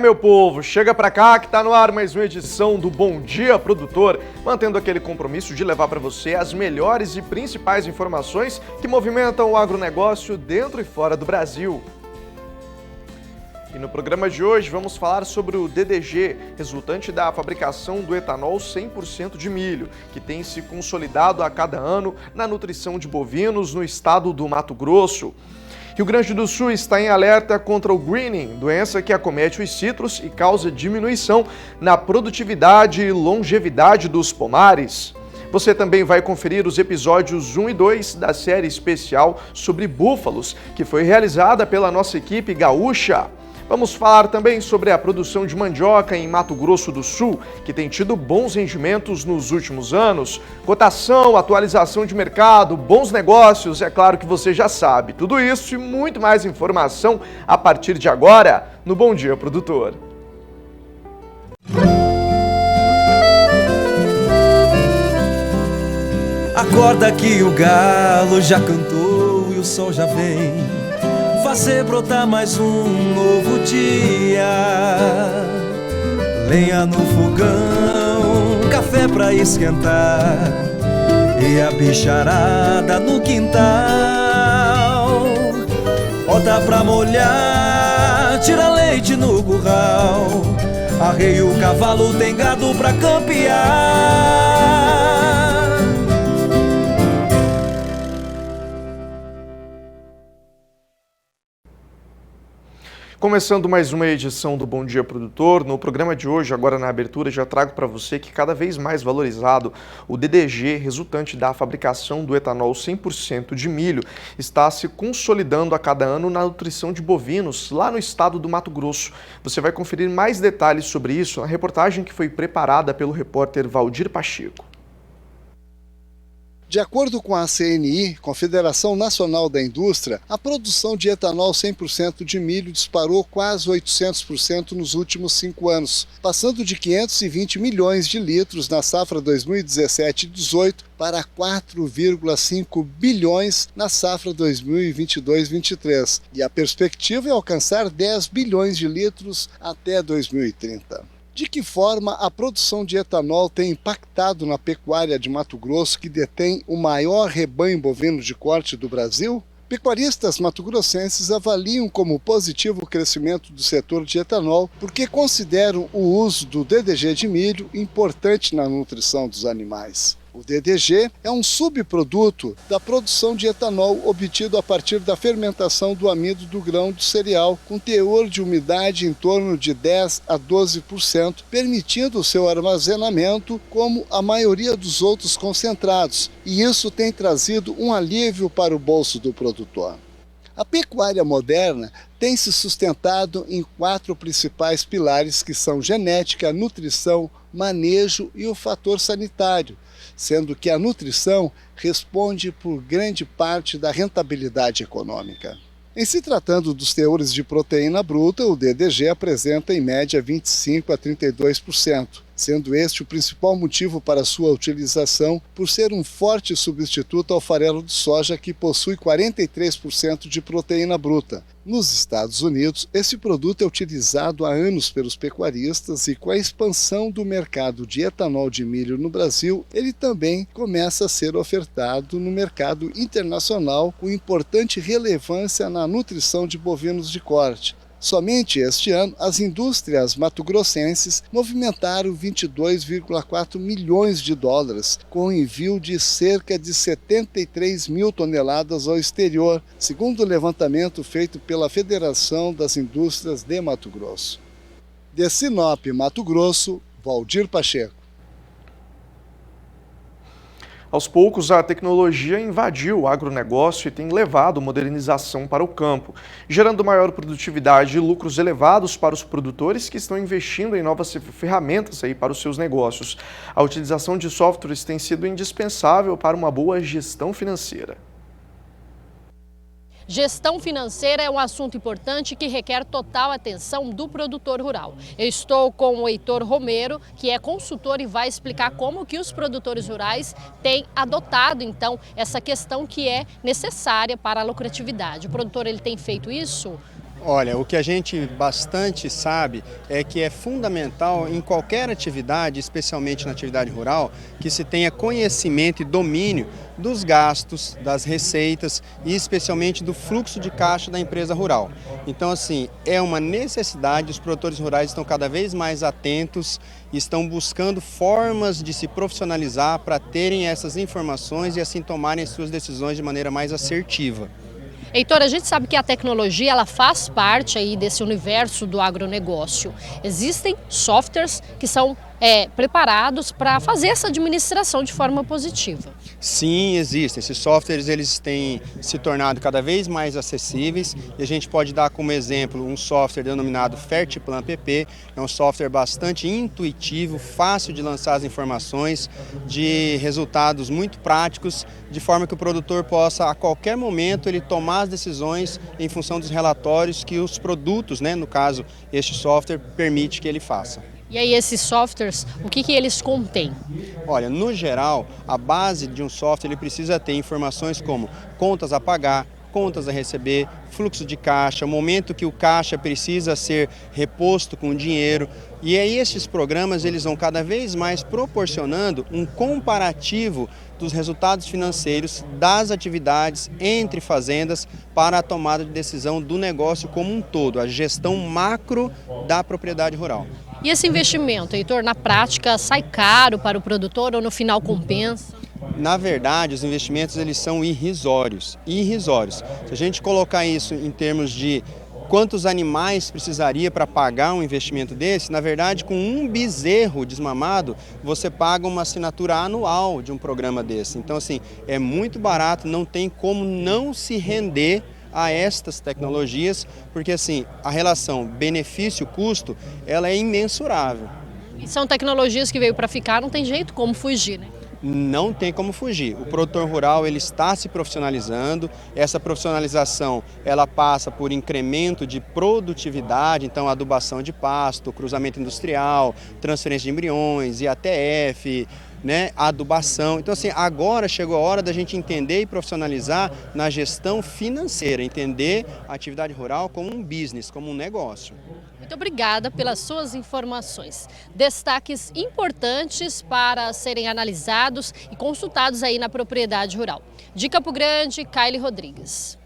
Meu povo, chega pra cá que tá no ar mais uma edição do Bom Dia Produtor, mantendo aquele compromisso de levar para você as melhores e principais informações que movimentam o agronegócio dentro e fora do Brasil. E no programa de hoje vamos falar sobre o DDG, resultante da fabricação do etanol 100% de milho, que tem se consolidado a cada ano na nutrição de bovinos no estado do Mato Grosso. Rio Grande do Sul está em alerta contra o greening, doença que acomete os citros e causa diminuição na produtividade e longevidade dos pomares. Você também vai conferir os episódios 1 e 2 da série especial sobre búfalos, que foi realizada pela nossa equipe gaúcha. Vamos falar também sobre a produção de mandioca em Mato Grosso do Sul, que tem tido bons rendimentos nos últimos anos. Cotação, atualização de mercado, bons negócios, é claro que você já sabe. Tudo isso e muito mais informação a partir de agora no Bom Dia Produtor. Acorda que o galo já cantou e o sol já vem fazer brotar mais um novo dia. Lenha no fogão, café pra esquentar e a bicharada no quintal. Bota pra molhar, tira leite no curral, arreia o cavalo, tem gado pra campear. Começando mais uma edição do Bom Dia Produtor, no programa de hoje, agora na abertura, já trago para você que cada vez mais valorizado o DDG, resultante da fabricação do etanol 100% de milho, está se consolidando a cada ano na nutrição de bovinos lá no estado do Mato Grosso. Você vai conferir mais detalhes sobre isso na reportagem que foi preparada pelo repórter Valdir Pacheco. De acordo com a CNI, Confederação Nacional da Indústria, a produção de etanol 100% de milho disparou quase 800% nos últimos 5 anos, passando de 520 milhões de litros na safra 2017-18 para 4,5 bilhões na safra 2022-23. E a perspectiva é alcançar 10 bilhões de litros até 2030. De que forma a produção de etanol tem impactado na pecuária de Mato Grosso, que detém o maior rebanho bovino de corte do Brasil? Pecuaristas mato-grossenses avaliam como positivo o crescimento do setor de etanol porque consideram o uso do DDG de milho importante na nutrição dos animais. O DDG é um subproduto da produção de etanol obtido a partir da fermentação do amido do grão de cereal, com teor de umidade em torno de 10 a 12%, permitindo o seu armazenamento como a maioria dos outros concentrados, e isso tem trazido um alívio para o bolso do produtor. A pecuária moderna tem se sustentado em 4 principais pilares que são genética, nutrição, manejo e o fator sanitário, sendo que a nutrição responde por grande parte da rentabilidade econômica. Em se tratando dos teores de proteína bruta, o DDG apresenta em média 25 a 32%, sendo este o principal motivo para sua utilização por ser um forte substituto ao farelo de soja que possui 43% de proteína bruta. Nos Estados Unidos, esse produto é utilizado há anos pelos pecuaristas e com a expansão do mercado de etanol de milho no Brasil, ele também começa a ser ofertado no mercado internacional com importante relevância na nutrição de bovinos de corte. Somente este ano, as indústrias mato-grossenses movimentaram 22,4 milhões de dólares, com o envio de cerca de 73 mil toneladas ao exterior, segundo o levantamento feito pela Federação das Indústrias de Mato Grosso. De Sinop, Mato Grosso, Valdir Pacheco. Aos poucos, a tecnologia invadiu o agronegócio e tem levado modernização para o campo, gerando maior produtividade e lucros elevados para os produtores que estão investindo em novas ferramentas para os seus negócios. A utilização de softwares tem sido indispensável para uma boa gestão financeira. Gestão financeira é um assunto importante que requer total atenção do produtor rural. Eu estou com o Heitor Romero, que é consultor e vai explicar como que os produtores rurais têm adotado, então, essa questão que é necessária para a lucratividade. O produtor ele tem feito isso? Olha, o que a gente bastante sabe é que é fundamental em qualquer atividade, especialmente na atividade rural, que se tenha conhecimento e domínio dos gastos, das receitas e especialmente do fluxo de caixa da empresa rural. Então, assim, é uma necessidade, os produtores rurais estão cada vez mais atentos, estão buscando formas de se profissionalizar para terem essas informações e assim tomarem suas decisões de maneira mais assertiva. Heitor, a gente sabe que a tecnologia ela faz parte aí desse universo do agronegócio. Existem softwares que são preparados para fazer essa administração de forma positiva. Sim, existem. Esses softwares eles têm se tornado cada vez mais acessíveis e a gente pode dar como exemplo um software denominado Fertiplan PP. É um software bastante intuitivo, fácil de lançar as informações, de resultados muito práticos, de forma que o produtor possa a qualquer momento ele tomar as decisões em função dos relatórios que os produtos, no caso este software, permite que ele faça. E aí esses softwares, o que eles contêm? Olha, no geral, a base de um software ele precisa ter informações como contas a pagar, contas a receber, fluxo de caixa, o momento que o caixa precisa ser reposto com dinheiro. E aí esses programas eles vão cada vez mais proporcionando um comparativo dos resultados financeiros das atividades entre fazendas para a tomada de decisão do negócio como um todo, a gestão macro da propriedade rural. E esse investimento, Heitor, na prática sai caro para o produtor ou no final compensa? Na verdade, os investimentos eles são irrisórios. Se a gente colocar isso em termos de quantos animais precisaria para pagar um investimento desse, na verdade, com um bezerro desmamado, você paga uma assinatura anual de um programa desse. Então, assim, é muito barato, não tem como não se render a estas tecnologias, porque assim, a relação benefício-custo, ela é imensurável. E são tecnologias que veio para ficar, não tem jeito como fugir, né? Não tem como fugir. O produtor rural ele está se profissionalizando. Essa profissionalização ela passa por incremento de produtividade, então adubação de pasto, cruzamento industrial, transferência de embriões, IATF, adubação. Então assim, agora chegou a hora da gente entender e profissionalizar na gestão financeira, entender a atividade rural como um business, como um negócio. Muito obrigada pelas suas informações. Destaques importantes para serem analisados e consultados aí na propriedade rural. De Campo Grande, Kaile Rodrigues.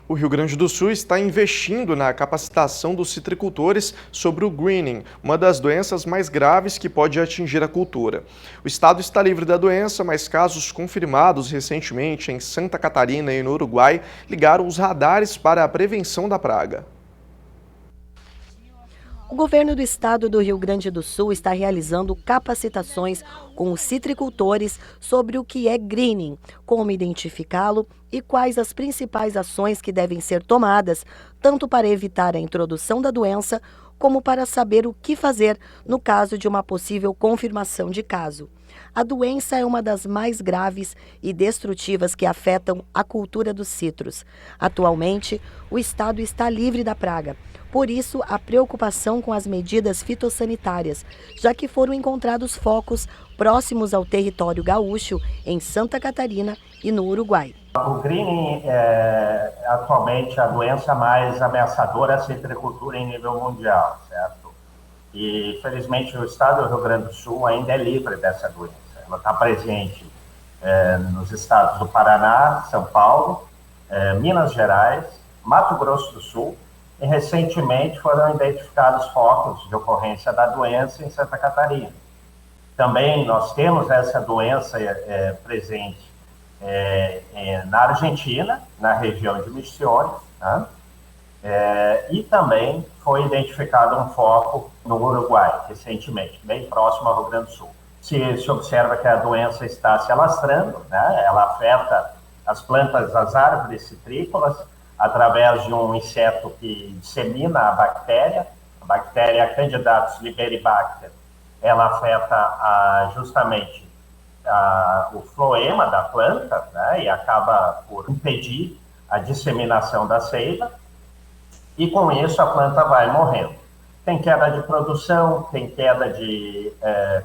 O Rio Grande do Sul está investindo na capacitação dos citricultores sobre o greening, uma das doenças mais graves que pode atingir a cultura. O estado está livre da doença, mas casos confirmados recentemente em Santa Catarina e no Uruguai ligaram os radares para a prevenção da praga. O governo do estado do Rio Grande do Sul está realizando capacitações com os citricultores sobre o que é greening, como identificá-lo e quais as principais ações que devem ser tomadas, tanto para evitar a introdução da doença, como para saber o que fazer no caso de uma possível confirmação de caso. A doença é uma das mais graves e destrutivas que afetam a cultura dos citros. Atualmente, o estado está livre da praga. Por isso, a preocupação com as medidas fitossanitárias, já que foram encontrados focos próximos ao território gaúcho, em Santa Catarina e no Uruguai. O greening é atualmente a doença mais ameaçadora à citricultura em nível mundial, certo? E, felizmente, o estado do Rio Grande do Sul ainda é livre dessa doença. Ela está presente nos estados do Paraná, São Paulo, Minas Gerais, Mato Grosso do Sul, e recentemente foram identificados focos de ocorrência da doença em Santa Catarina. Também nós temos essa doença presente na Argentina, na região de Misiones, né? E também foi identificado um foco no Uruguai, recentemente, bem próximo ao Rio Grande do Sul. Se observa que a doença está se alastrando, né? Ela afeta as plantas, as árvores citrícolas, através de um inseto que dissemina a bactéria Candidatus liberibacter. Ela afeta justamente o floema da planta, né, e acaba por impedir a disseminação da seiva, e com isso a planta vai morrendo. Tem queda de produção, tem queda de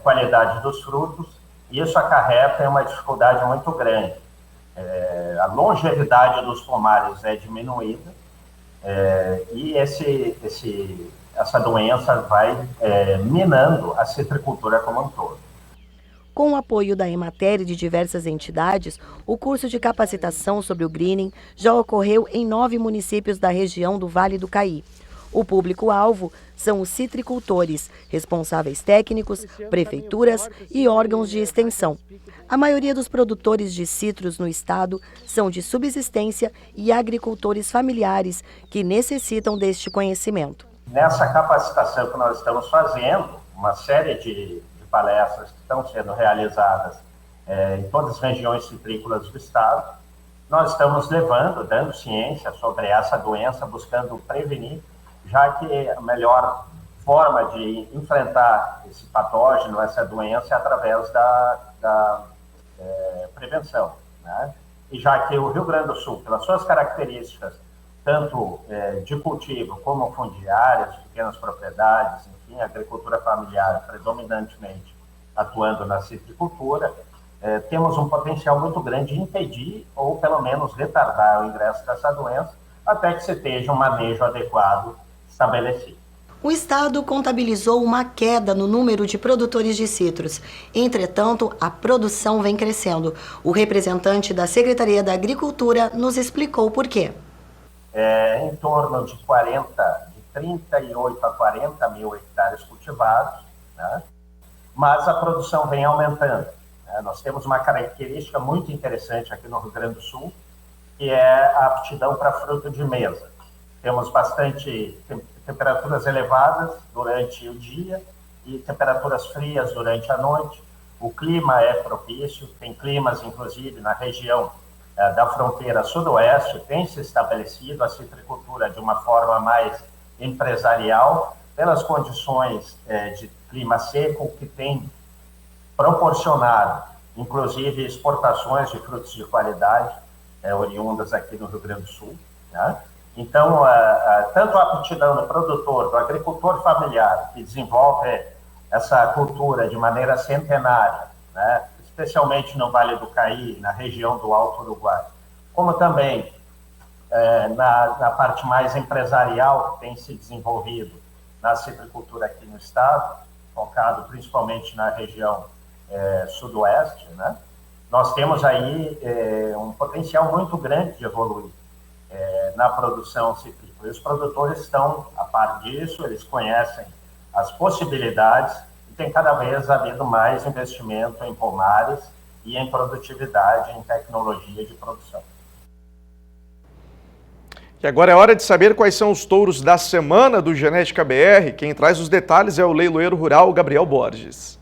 qualidade dos frutos, e isso acarreta uma dificuldade muito grande. A longevidade dos pomares é diminuída E essa doença vai minando a citricultura como um todo. Com o apoio da Emater e de diversas entidades, o curso de capacitação sobre o greening já ocorreu em 9 municípios da região do Vale do Caí. O público-alvo são os citricultores, responsáveis técnicos, prefeituras e órgãos de extensão. A maioria dos produtores de citros no estado são de subsistência e agricultores familiares que necessitam deste conhecimento. Nessa capacitação que nós estamos fazendo, uma série de palestras que estão sendo realizadas em todas as regiões citrícolas do estado, nós estamos dando ciência sobre essa doença, buscando prevenir, já que a melhor forma de enfrentar esse patógeno, essa doença, é através da prevenção, né? E já que o Rio Grande do Sul, pelas suas características, tanto de cultivo como fundiárias, pequenas propriedades, enfim, agricultura familiar predominantemente atuando na citricultura, temos um potencial muito grande de impedir ou pelo menos retardar o ingresso dessa doença até que se esteja um manejo adequado estabelecido. O estado contabilizou uma queda no número de produtores de citros. Entretanto, a produção vem crescendo. O representante da Secretaria da Agricultura nos explicou por quê. Em torno de 38 a 40 mil hectares cultivados, né? Mas a produção vem aumentando, né? Nós temos uma característica muito interessante aqui no Rio Grande do Sul, que é a aptidão para fruto de mesa. Temos bastante temperaturas elevadas durante o dia e temperaturas frias durante a noite. O clima é propício, tem climas, inclusive, na região da fronteira sudoeste, tem se estabelecido a citricultura de uma forma mais empresarial, pelas condições de clima seco, que tem proporcionado, inclusive, exportações de frutos de qualidade oriundas aqui no Rio Grande do Sul, né? Então, tanto a aptidão do produtor, do agricultor familiar, que desenvolve essa cultura de maneira centenária, né? Especialmente no Vale do Caí, na região do Alto Uruguai, como também na parte mais empresarial que tem se desenvolvido na citricultura aqui no estado, focado principalmente na região sudoeste, né? Nós temos aí um potencial muito grande de evoluir na produção citrícola. Os produtores estão a par disso, eles conhecem as possibilidades e tem cada vez havido mais investimento em pomares e em produtividade, em tecnologia de produção. E agora é hora de saber quais são os touros da semana do Genética BR. Quem traz os detalhes é o leiloeiro rural Gabriel Borges.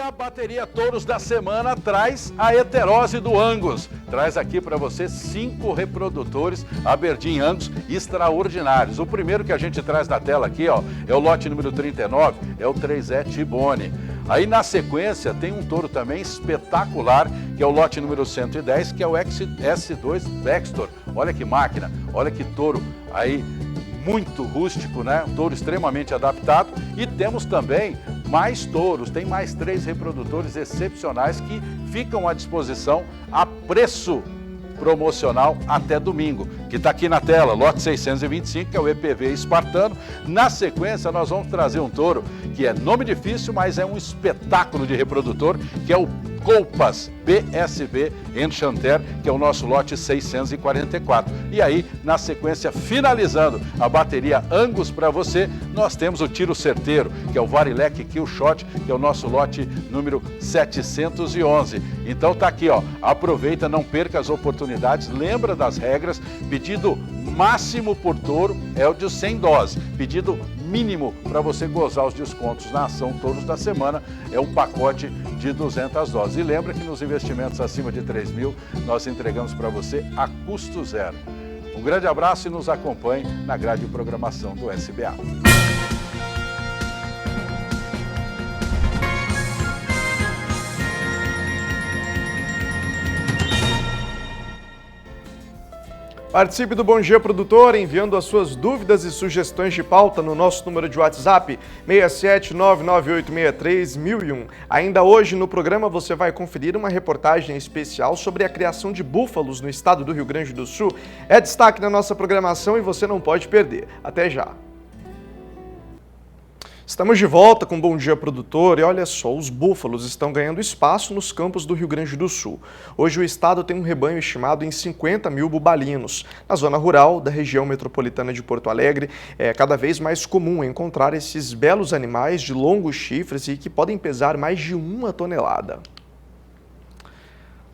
A bateria Touros da Semana traz a heterose do Angus. Traz aqui para você 5 reprodutores Aberdeen Angus extraordinários. O primeiro que a gente traz na tela aqui, ó, é o lote número 39, é o 3E T-Bone. Aí na sequência tem um touro também espetacular, que é o lote número 110, que é o S2 Baxter. Olha que máquina, olha que touro aí muito rústico, né? Um touro extremamente adaptado. E temos também mais touros, tem mais 3 reprodutores excepcionais que ficam à disposição a preço promocional até domingo, que está aqui na tela, lote 625, que é o EPV espartano. Na sequência, nós vamos trazer um touro que é nome difícil, mas é um espetáculo de reprodutor, que é o Colpas BSB Enchanter, que é o nosso lote 644. E aí, na sequência, finalizando a bateria Angus para você, nós temos o Tiro Certeiro, que é o Varilek Kill Shot, que é o nosso lote número 711. Então tá aqui, ó, aproveita, não perca as oportunidades, lembra das regras, pedido máximo por touro é o de 100 doses, pedido mínimo para você gozar os descontos na ação Touros da Semana é um pacote de 200 doses. E lembra que nos investimentos acima de 3 mil, nós entregamos para você a custo zero. Um grande abraço e nos acompanhe na grade de programação do SBA. Participe do Bom Dia Produtor enviando as suas dúvidas e sugestões de pauta no nosso número de WhatsApp 67998631001. Ainda hoje no programa você vai conferir uma reportagem especial sobre a criação de búfalos no estado do Rio Grande do Sul. É destaque na nossa programação e você não pode perder. Até já! Estamos de volta com Bom Dia Produtor e olha só, os búfalos estão ganhando espaço nos campos do Rio Grande do Sul. Hoje o estado tem um rebanho estimado em 50 mil bubalinos. Na zona rural da região metropolitana de Porto Alegre, é cada vez mais comum encontrar esses belos animais de longos chifres e que podem pesar mais de 1 tonelada.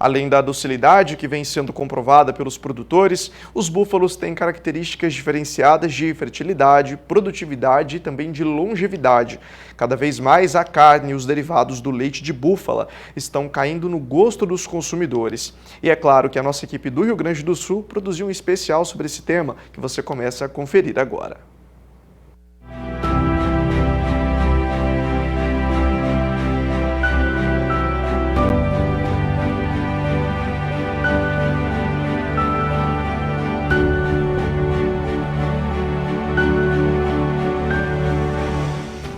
Além da docilidade que vem sendo comprovada pelos produtores, os búfalos têm características diferenciadas de fertilidade, produtividade e também de longevidade. Cada vez mais a carne e os derivados do leite de búfala estão caindo no gosto dos consumidores. E é claro que a nossa equipe do Rio Grande do Sul produziu um especial sobre esse tema, que você começa a conferir agora.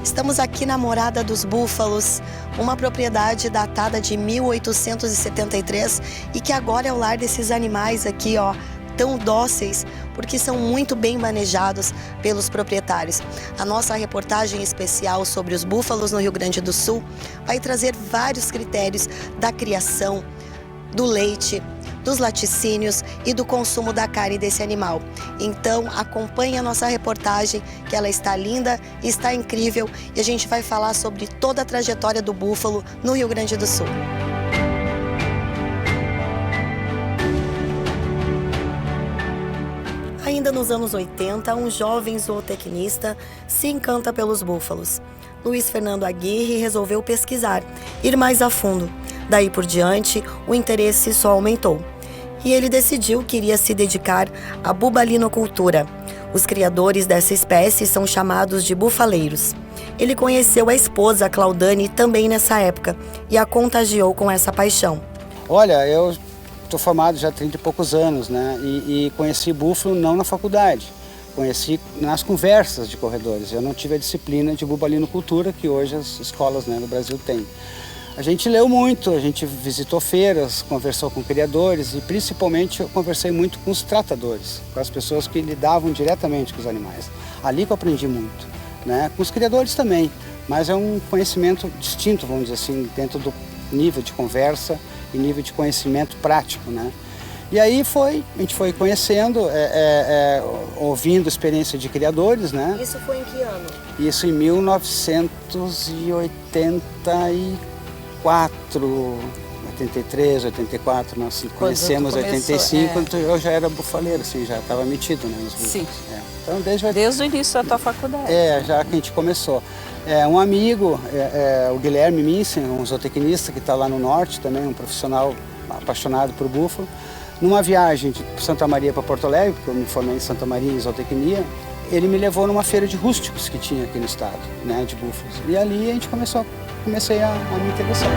Estamos aqui na Morada dos Búfalos, uma propriedade datada de 1873 e que agora é o lar desses animais aqui, ó, tão dóceis, porque são muito bem manejados pelos proprietários. A nossa reportagem especial sobre os búfalos no Rio Grande do Sul vai trazer vários critérios da criação, do leite, dos laticínios e do consumo da carne desse animal. Então acompanhe a nossa reportagem, que ela está linda, está incrível, e a gente vai falar sobre toda a trajetória do búfalo no Rio Grande do Sul. Ainda nos anos 80, um jovem zootecnista se encanta pelos búfalos. Luiz Fernando Aguirre resolveu pesquisar, ir mais a fundo. Daí por diante, o interesse só aumentou. E ele decidiu que iria se dedicar à bubalinocultura. Os criadores dessa espécie são chamados de bufaleiros. Ele conheceu a esposa, Claudane, também nessa época e a contagiou com essa paixão. Olha, eu estou formado já há 30 e poucos anos, né? E conheci búfalo não na faculdade, conheci nas conversas de corredores. Eu não tive a disciplina de bubalinocultura que hoje as escolas, né, no Brasil têm. A gente leu muito, a gente visitou feiras, conversou com criadores e principalmente eu conversei muito com os tratadores, com as pessoas que lidavam diretamente com os animais. Ali que eu aprendi muito, né? Com os criadores também, mas é um conhecimento distinto, vamos dizer assim, dentro do nível de conversa e nível de conhecimento prático, né? E aí a gente foi conhecendo, ouvindo experiência de criadores, né? Isso foi em que ano? Isso em 1984, 83, 84, nós conhecemos, 85, então eu já era bufaleiro, assim, já estava metido, né, nos búfalos. Sim. Então, desde o início da tua faculdade. Já que a gente começou. Um amigo, o Guilherme Minsen, um zootecnista que está lá no norte também, um profissional apaixonado por búfalo, numa viagem de Santa Maria para Porto Alegre, porque eu me formei em Santa Maria em zootecnia, ele me levou numa feira de rústicos que tinha aqui no estado, né, de búfalos. E ali a gente comecei a me interessar.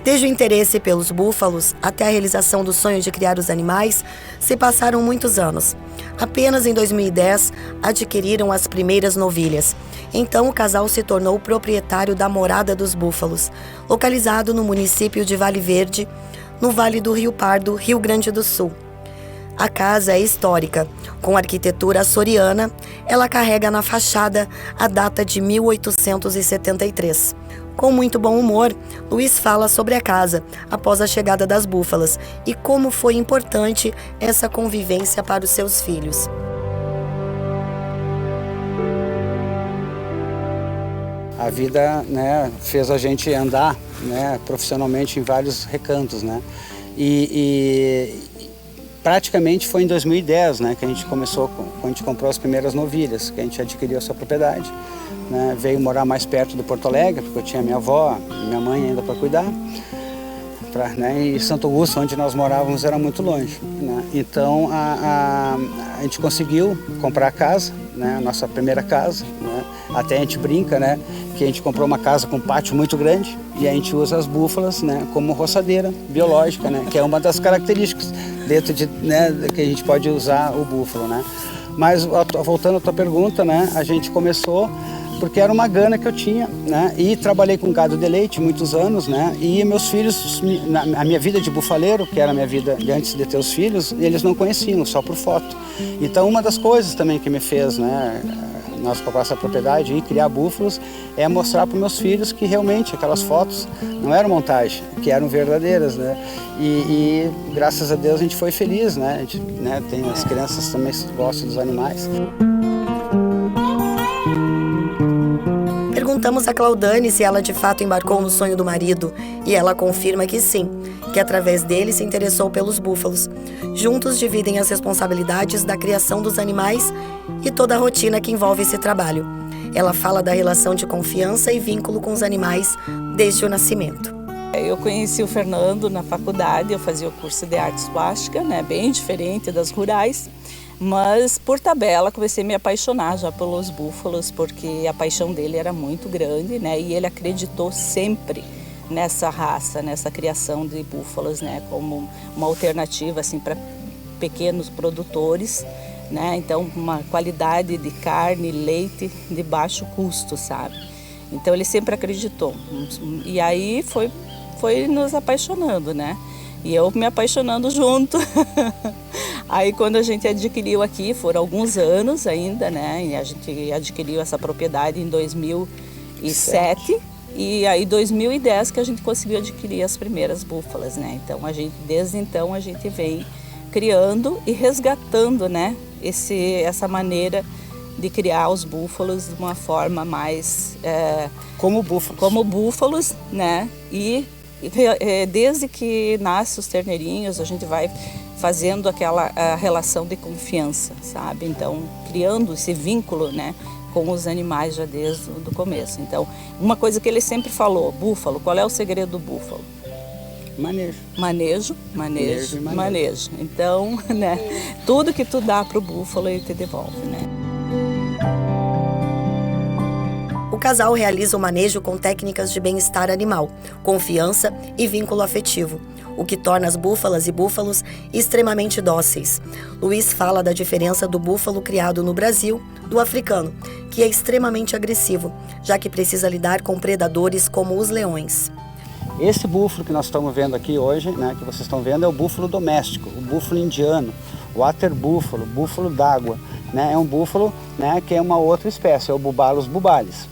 Desde o interesse pelos búfalos até a realização do sonho de criar os animais, se passaram muitos anos. Apenas em 2010, adquiriram as primeiras novilhas. Então o casal se tornou proprietário da Morada dos Búfalos, localizado no município de Vale Verde, no Vale do Rio Pardo, Rio Grande do Sul. A casa é histórica, com arquitetura açoriana, ela carrega na fachada a data de 1873. Com muito bom humor, Luiz fala sobre a casa após a chegada das búfalas e como foi importante essa convivência para os seus filhos. A vida, né, fez a gente andar, né, profissionalmente em vários recantos, né? E praticamente foi em 2010, né, que a gente começou, quando a gente comprou as primeiras novilhas, que a gente adquiriu essa propriedade, né, veio morar mais perto do Porto Alegre, porque eu tinha minha avó, minha mãe ainda para cuidar, né, e Santo Augusto, onde nós morávamos, era muito longe, né? Então a gente conseguiu comprar a casa, né, a nossa primeira casa, né, Até a gente brinca, né, que a gente comprou uma casa com um pátio muito grande e a gente usa as búfalas, né, como roçadeira biológica, né, que é uma das características dentro de, né, que a gente pode usar o búfalo, né. Mas voltando à tua pergunta, né, a gente começou porque era uma gana que eu tinha, né? E trabalhei com gado de leite muitos anos, né? E meus filhos, a minha vida de bufaleiro, que era a minha vida de antes de ter os filhos, eles não conheciam, só por foto. Então uma das coisas também que me fez, né, nós comprar essa propriedade e criar búfalos é mostrar para meus filhos que realmente aquelas fotos não eram montagem, que eram verdadeiras, né? E graças a Deus a gente foi feliz, né? A gente, né, tem as crianças também que gostam dos animais. Perguntamos a Claudane se ela de fato embarcou no sonho do marido e ela confirma que sim, que através dele se interessou pelos búfalos. Juntos dividem as responsabilidades da criação dos animais e toda a rotina que envolve esse trabalho. Ela fala da relação de confiança e vínculo com os animais desde o nascimento. Eu conheci o Fernando na faculdade, eu fazia o curso de artes plásticas, né, bem diferente das rurais. Mas, por tabela, comecei a me apaixonar já pelos búfalos, porque a paixão dele era muito grande, né? E ele acreditou sempre nessa raça, nessa criação de búfalos, né? Como uma alternativa, assim, para pequenos produtores, né? Então, uma qualidade de carne, leite de baixo custo, sabe? Então, ele sempre acreditou. E aí foi nos apaixonando, né? E eu me apaixonando junto. Aí quando a gente adquiriu aqui, foram alguns anos ainda, né? E a gente adquiriu essa propriedade em 2007. E aí 2010 que a gente conseguiu adquirir as primeiras búfalas, né? Então desde então a gente vem criando e resgatando, né? Essa maneira de criar os búfalos de uma forma mais... Como búfalos. Como búfalos, né? E desde que nascem os terneirinhos, a gente vai fazendo aquela relação de confiança, sabe? Então, criando esse vínculo, né, com os animais já desde o começo. Então, uma coisa que ele sempre falou, búfalo, qual é o segredo do búfalo? Manejo. Manejo. Então, né, tudo que tu dá pro búfalo, ele te devolve, né? O casal realiza o manejo com técnicas de bem-estar animal, confiança e vínculo afetivo, o que torna as búfalas e búfalos extremamente dóceis. Luiz fala da diferença do búfalo criado no Brasil do africano, que é extremamente agressivo, já que precisa lidar com predadores como os leões. Esse búfalo que nós estamos vendo aqui hoje, né, que vocês estão vendo, é o búfalo doméstico, o búfalo indiano, o water búfalo, búfalo d'água, né, é um búfalo, né, que é uma outra espécie, é o Bubálus bubalis.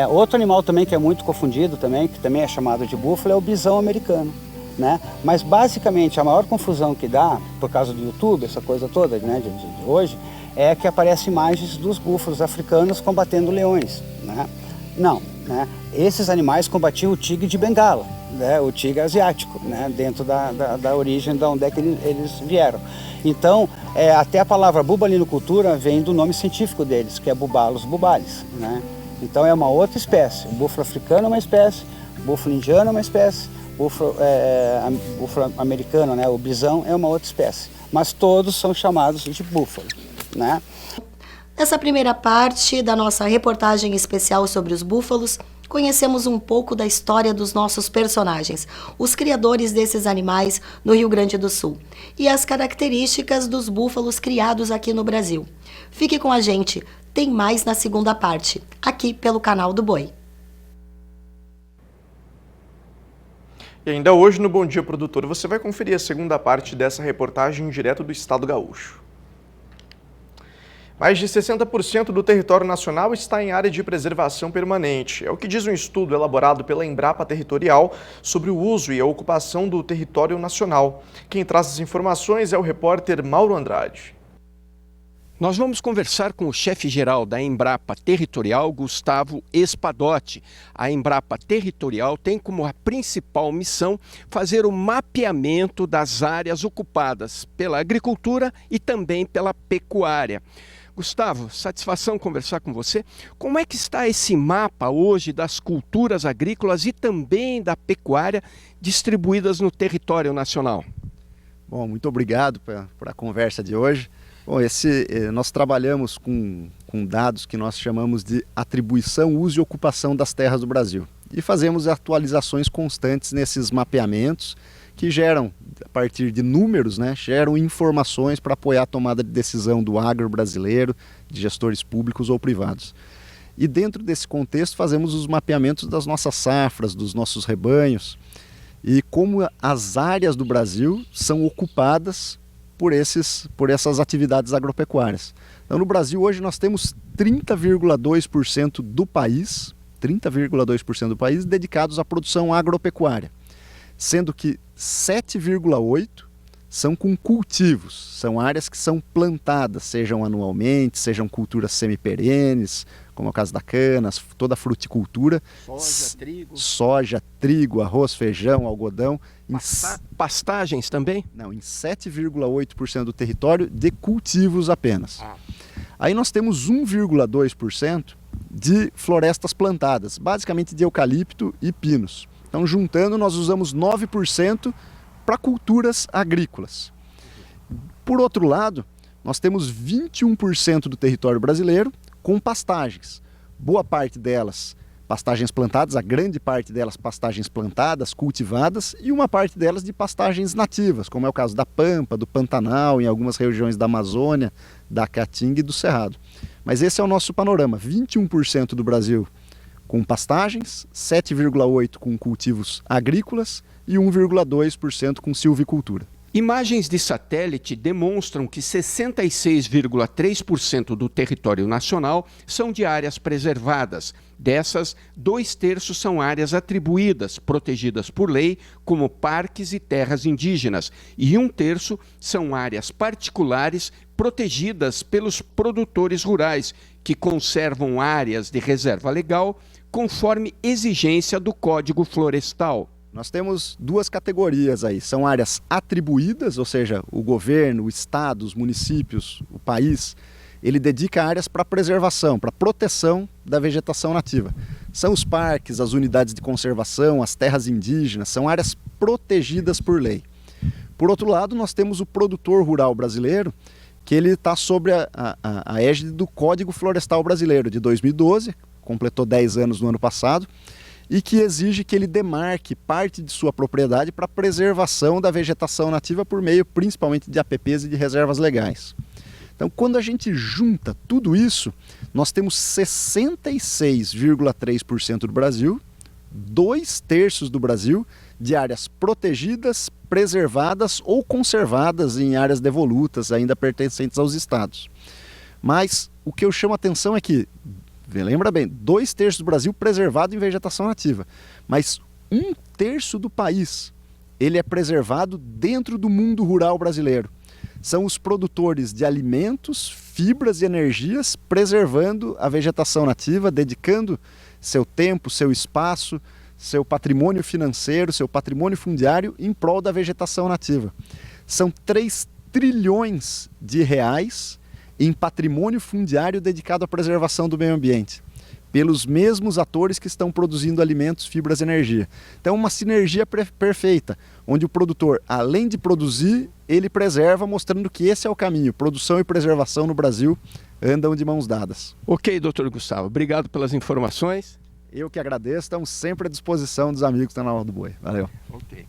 Outro animal também que é muito confundido também, que também é chamado de búfalo, é o bisão americano, né? Mas basicamente a maior confusão que dá, por causa do YouTube, essa coisa toda, né, de hoje, é que aparecem imagens dos búfalos africanos combatendo leões, né? Não, né? Esses animais combatiam o tigre de Bengala, né? O tigre asiático, né? Dentro da origem de onde é que eles vieram. Então, até a palavra bubalinocultura vem do nome científico deles, que é Bubálus bubalis, né? Então é uma outra espécie. O búfalo africano é uma espécie, o búfalo indiano é uma espécie, o búfalo americano, né, o bisão, é uma outra espécie. Mas todos são chamados de búfalo, né? Nessa primeira parte da nossa reportagem especial sobre os búfalos, conhecemos um pouco da história dos nossos personagens, os criadores desses animais no Rio Grande do Sul, e as características dos búfalos criados aqui no Brasil. Fique com a gente, tem mais na segunda parte, aqui pelo canal do Boi. E ainda hoje no Bom Dia Produtor você vai conferir a segunda parte dessa reportagem direto do Estado Gaúcho. Mais de 60% do território nacional está em área de preservação permanente. É o que diz um estudo elaborado pela Embrapa Territorial sobre o uso e a ocupação do território nacional. Quem traz as informações é o repórter Mauro Andrade. Nós vamos conversar com o chefe-geral da Embrapa Territorial, Gustavo Espadotti. A Embrapa Territorial tem como a principal missão fazer o mapeamento das áreas ocupadas pela agricultura e também pela pecuária. Gustavo, satisfação conversar com você. Como é que está esse mapa hoje das culturas agrícolas e também da pecuária distribuídas no território nacional? Bom, muito obrigado por a conversa de hoje. Bom, nós trabalhamos com dados que nós chamamos de atribuição, uso e ocupação das terras do Brasil. E fazemos atualizações constantes nesses mapeamentos que geram, a partir de números, né, geram informações para apoiar a tomada de decisão do agro brasileiro, de gestores públicos ou privados. E dentro desse contexto fazemos os mapeamentos das nossas safras, dos nossos rebanhos, e como as áreas do Brasil são ocupadas por essas atividades agropecuárias. Então, no Brasil hoje nós temos 30,2% do país dedicados à produção agropecuária, sendo que 7,8% são com cultivos, são áreas que são plantadas, sejam anualmente, sejam culturas semiperenes, como é o caso da cana, toda a fruticultura. Soja, trigo, arroz, feijão, algodão. Pastagens também? Não, em 7,8% do território de cultivos apenas. Aí nós temos 1,2% de florestas plantadas, basicamente de eucalipto e pinos. Então, juntando, nós usamos 9% para culturas agrícolas. Por outro lado, nós temos 21% do território brasileiro com pastagens. Boa parte delas pastagens plantadas, a grande parte delas pastagens plantadas, cultivadas, e uma parte delas de pastagens nativas, como é o caso da Pampa, do Pantanal, em algumas regiões da Amazônia, da Caatinga e do Cerrado. Mas esse é o nosso panorama, 21% do Brasil com pastagens, 7,8% com cultivos agrícolas e 1,2% com silvicultura. Imagens de satélite demonstram que 66,3% do território nacional são de áreas preservadas. Dessas, 2/3 são áreas atribuídas, protegidas por lei, como parques e terras indígenas, e 1/3 são áreas particulares protegidas pelos produtores rurais, que conservam áreas de reserva legal conforme exigência do Código Florestal. Nós temos duas categorias aí, são áreas atribuídas, ou seja, o governo, o estado, os municípios, o país, ele dedica áreas para preservação, para proteção da vegetação nativa. São os parques, as unidades de conservação, as terras indígenas, são áreas protegidas por lei. Por outro lado, nós temos o produtor rural brasileiro, que ele está sob a égide do Código Florestal Brasileiro, de 2012, completou 10 anos no ano passado, e que exige que ele demarque parte de sua propriedade para preservação da vegetação nativa por meio principalmente de APPs e de reservas legais. Então, quando a gente junta tudo isso, nós temos 66,3% do Brasil, 2/3 do Brasil de áreas protegidas, preservadas ou conservadas em áreas devolutas, ainda pertencentes aos estados. Mas o que eu chamo a atenção é que, lembra bem, 2/3 do Brasil preservado em vegetação nativa, mas 1/3 do país ele é preservado dentro do mundo rural brasileiro. São os produtores de alimentos, fibras e energias preservando a vegetação nativa, dedicando seu tempo, seu espaço, seu patrimônio financeiro, seu patrimônio fundiário em prol da vegetação nativa. São 3 trilhões de reais em patrimônio fundiário dedicado à preservação do meio ambiente, pelos mesmos atores que estão produzindo alimentos, fibras e energia. Então, uma sinergia perfeita, onde o produtor, além de produzir, ele preserva, mostrando que esse é o caminho. Produção e preservação no Brasil andam de mãos dadas. Ok, doutor Gustavo, obrigado pelas informações. Eu que agradeço, estamos sempre à disposição dos amigos que estão na Hora do Boi. Valeu. Ok.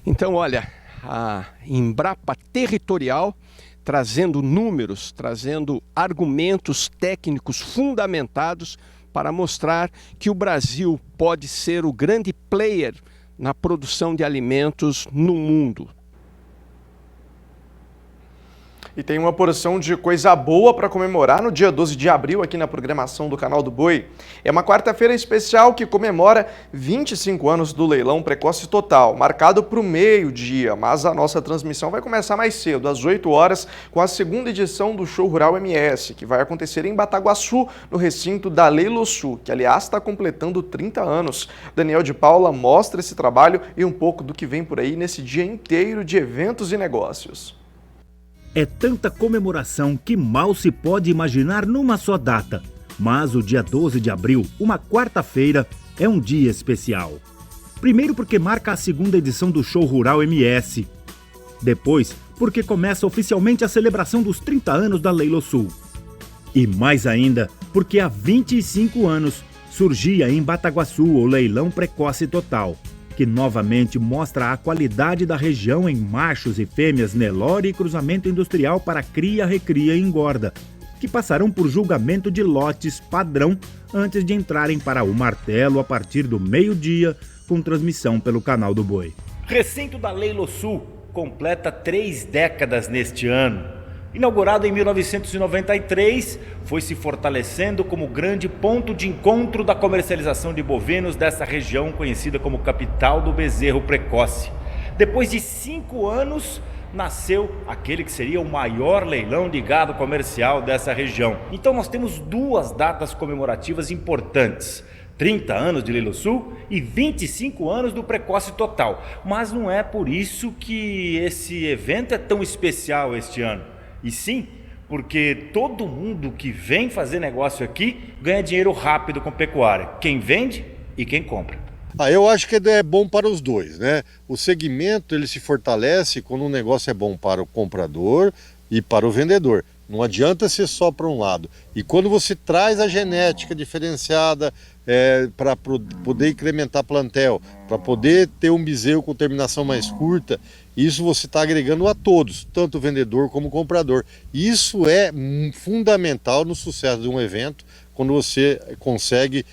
Então, olha, a Embrapa Territorial trazendo números, trazendo argumentos técnicos fundamentados para mostrar que o Brasil pode ser o grande player na produção de alimentos no mundo. E tem uma porção de coisa boa para comemorar no dia 12 de abril aqui na programação do Canal do Boi. É uma quarta-feira especial que comemora 25 anos do leilão precoce total, marcado para o meio-dia, mas a nossa transmissão vai começar mais cedo, às 8 horas, com a segunda edição do Show Rural MS, que vai acontecer em Bataguaçu, no recinto da Leilosul, que aliás está completando 30 anos. Daniel de Paula mostra esse trabalho e um pouco do que vem por aí nesse dia inteiro de eventos e negócios. É tanta comemoração que mal se pode imaginar numa só data. Mas o dia 12 de abril, uma quarta-feira, é um dia especial. Primeiro porque marca a segunda edição do Show Rural MS. Depois, porque começa oficialmente a celebração dos 30 anos da Leilosul. E mais ainda, porque há 25 anos surgia em Bataguaçu o Leilão Precoce Total, que novamente mostra a qualidade da região em machos e fêmeas Nelore e cruzamento industrial para cria, recria e engorda, que passarão por julgamento de lotes padrão antes de entrarem para o martelo a partir do meio-dia, com transmissão pelo Canal do Boi. Recinto da Leilosul completa 3 décadas neste ano. Inaugurado em 1993, foi se fortalecendo como grande ponto de encontro da comercialização de bovinos dessa região conhecida como capital do bezerro precoce. Depois de 5 anos, nasceu aquele que seria o maior leilão de gado comercial dessa região. Então nós temos 2 datas comemorativas importantes: 30 anos de Leilosul e 25 anos do Precoce Total. Mas não é por isso que esse evento é tão especial este ano. E sim, porque todo mundo que vem fazer negócio aqui ganha dinheiro rápido com pecuária. Quem vende e quem compra. Eu acho que é bom para os dois, né? O segmento ele se fortalece quando o negócio é bom para o comprador e para o vendedor. Não adianta ser só para um lado. E quando você traz a genética diferenciada para poder incrementar plantel, para poder ter um bezerro com terminação mais curta, isso você está agregando a todos, tanto o vendedor como o comprador. Isso é fundamental no sucesso de um evento, quando você consegue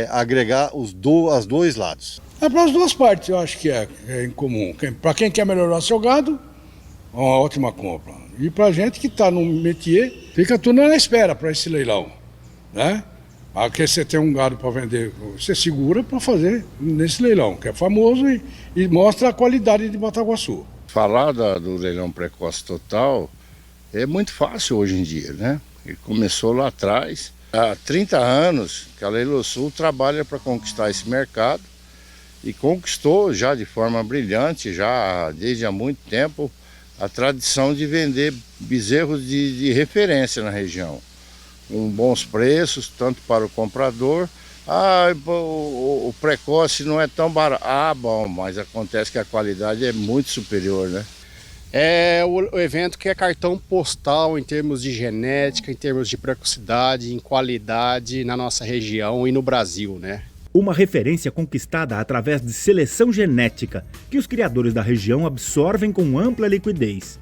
agregar os dois lados. É para as duas partes, eu acho que é em comum. Para quem quer melhorar seu gado, é uma ótima compra. E para a gente que está no métier, fica tudo na espera para esse leilão, né? Aqui você tem um gado para vender, você segura para fazer nesse leilão, que é famoso e mostra a qualidade de Bataguaçu. Falar do leilão precoce total é muito fácil hoje em dia, né? Ele começou lá atrás. Há 30 anos que a Leilosul trabalha para conquistar esse mercado e conquistou já de forma brilhante, já desde há muito tempo, a tradição de vender bezerros de referência na região, com bons preços, tanto para o comprador. O precoce não é tão barato. Bom, mas acontece que a qualidade é muito superior, né? É o evento que é cartão postal em termos de genética, em termos de precocidade, em qualidade na nossa região e no Brasil, né? Uma referência conquistada através de seleção genética, que os criadores da região absorvem com ampla liquidez.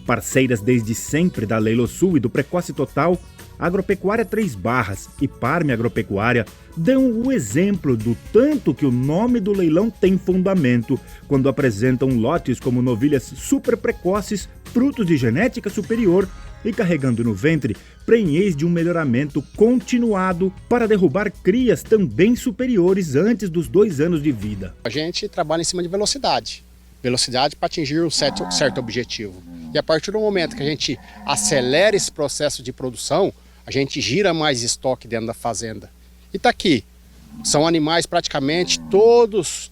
Parceiras desde sempre da Leilosul e do Precoce Total, Agropecuária Três Barras e Parme Agropecuária dão o exemplo do tanto que o nome do leilão tem fundamento quando apresentam lotes como novilhas super precoces, frutos de genética superior e carregando no ventre prenhez de um melhoramento continuado para derrubar crias também superiores antes dos 2 anos de vida. A gente trabalha em cima de velocidade para atingir um certo objetivo. E a partir do momento que a gente acelera esse processo de produção, a gente gira mais estoque dentro da fazenda. E está aqui, são animais praticamente todos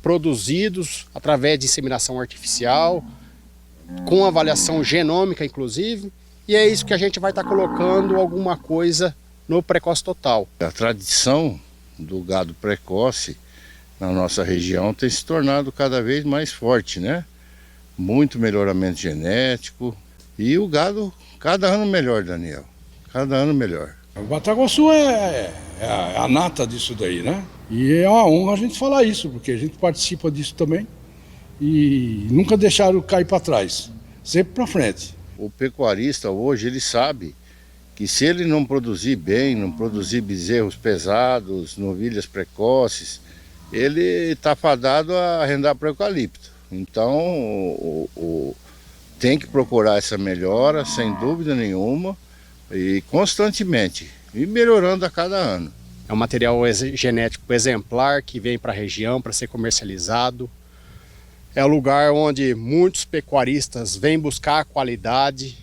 produzidos através de inseminação artificial, com avaliação genômica inclusive, e é isso que a gente vai estar colocando alguma coisa no Precoce Total. A tradição do gado precoce na nossa região tem se tornado cada vez mais forte, né? Muito melhoramento genético e o gado cada ano melhor, Daniel, cada ano melhor. O Bataguaçu é a nata disso daí, né? E é uma honra a gente falar isso, porque a gente participa disso também e nunca deixaram cair para trás, sempre para frente. O pecuarista hoje ele sabe que se ele não produzir bem, não produzir bezerros pesados, novilhas precoces, ele está fadado a arrendar para o eucalipto. Então tem que procurar essa melhora, sem dúvida nenhuma, e constantemente, e melhorando a cada ano. É um material genético exemplar que vem para a região para ser comercializado. É o lugar onde muitos pecuaristas vêm buscar qualidade.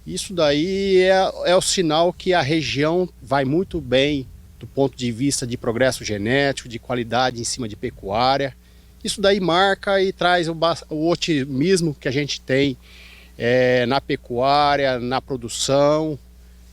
Isso daí é o sinal que a região vai muito bem do ponto de vista de progresso genético, de qualidade em cima de pecuária. Isso daí marca e traz o otimismo que a gente tem na pecuária, na produção,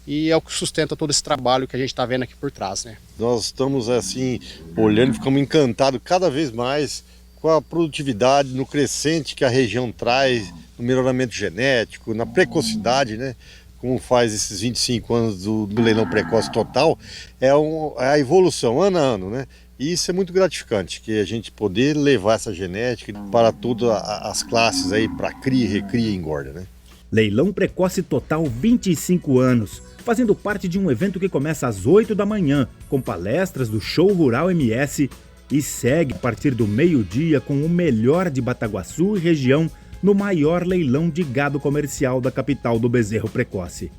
e é o que sustenta todo esse trabalho que a gente está vendo aqui por trás, né? Nós estamos assim, olhando e ficamos encantados cada vez mais com a produtividade, no crescente que a região traz, no melhoramento genético, na precocidade, né? Como faz esses 25 anos do leilão precoce total, é a evolução ano a ano, né? E isso é muito gratificante, que a gente poder levar essa genética para todas as classes aí, para cria, recria e engorda, né? Leilão precoce total 25 anos, fazendo parte de um evento que começa às 8 da manhã, com palestras do Show Rural MS e segue a partir do meio-dia com o melhor de Bataguaçu e região no maior leilão de gado comercial da capital do bezerro precoce.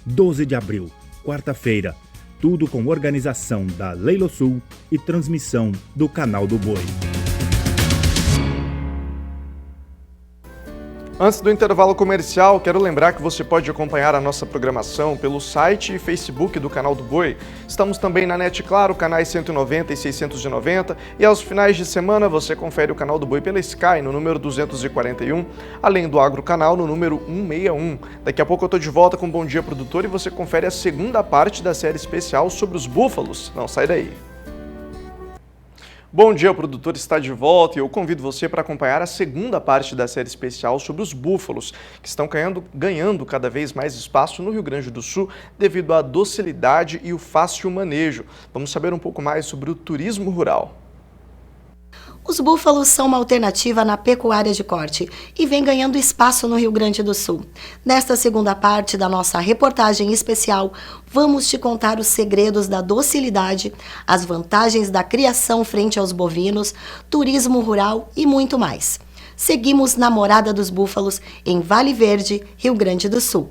12 de abril, quarta-feira, tudo com organização da Leilosul e transmissão do Canal do Boi. Antes do intervalo comercial, quero lembrar que você pode acompanhar a nossa programação pelo site e Facebook do Canal do Boi. Estamos também na NET Claro, canais 190 e 690, e aos finais de semana você confere o Canal do Boi pela Sky, no número 241, além do Agro Canal, no número 161. Daqui a pouco eu estou de volta com Bom Dia Produtor e você confere a segunda parte da série especial sobre os búfalos. Não sai daí. Bom Dia, o Produtor está de volta e eu convido você para acompanhar a segunda parte da série especial sobre os búfalos, que estão ganhando cada vez mais espaço no Rio Grande do Sul devido à docilidade e o fácil manejo. Vamos saber um pouco mais sobre o turismo rural. Os búfalos são uma alternativa na pecuária de corte e vem ganhando espaço no Rio Grande do Sul. Nesta segunda parte da nossa reportagem especial, vamos te contar os segredos da docilidade, as vantagens da criação frente aos bovinos, turismo rural e muito mais. Seguimos na Morada dos Búfalos, em Vale Verde, Rio Grande do Sul.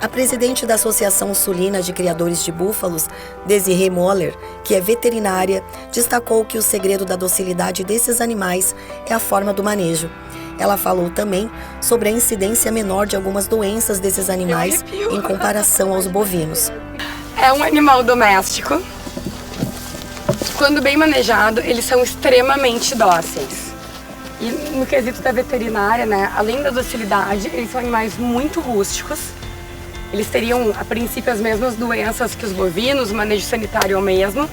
A presidente da Associação Sulina de Criadores de Búfalos, Desirê Moller, que é veterinária, destacou que o segredo da docilidade desses animais é a forma do manejo. Ela falou também sobre a incidência menor de algumas doenças desses animais em comparação aos bovinos. É um animal doméstico. Quando bem manejado, eles são extremamente dóceis. E no quesito da veterinária, né, além da docilidade, eles são animais muito rústicos. Eles teriam, a princípio, as mesmas doenças que os bovinos, o manejo sanitário é o mesmo,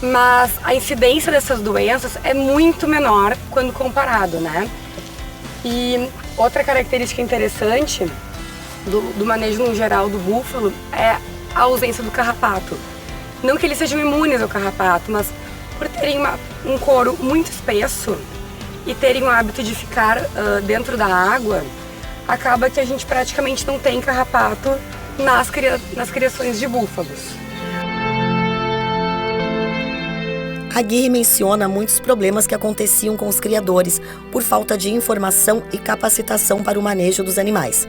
mas a incidência dessas doenças é muito menor quando comparado, né? E outra característica interessante do manejo no geral do búfalo é a ausência do carrapato. Não que eles sejam imunes ao carrapato, mas por terem um couro muito espesso e terem o hábito de ficar dentro da água, acaba que a gente praticamente não tem carrapato nas criações de búfalos. A Guirre menciona muitos problemas que aconteciam com os criadores por falta de informação e capacitação para o manejo dos animais.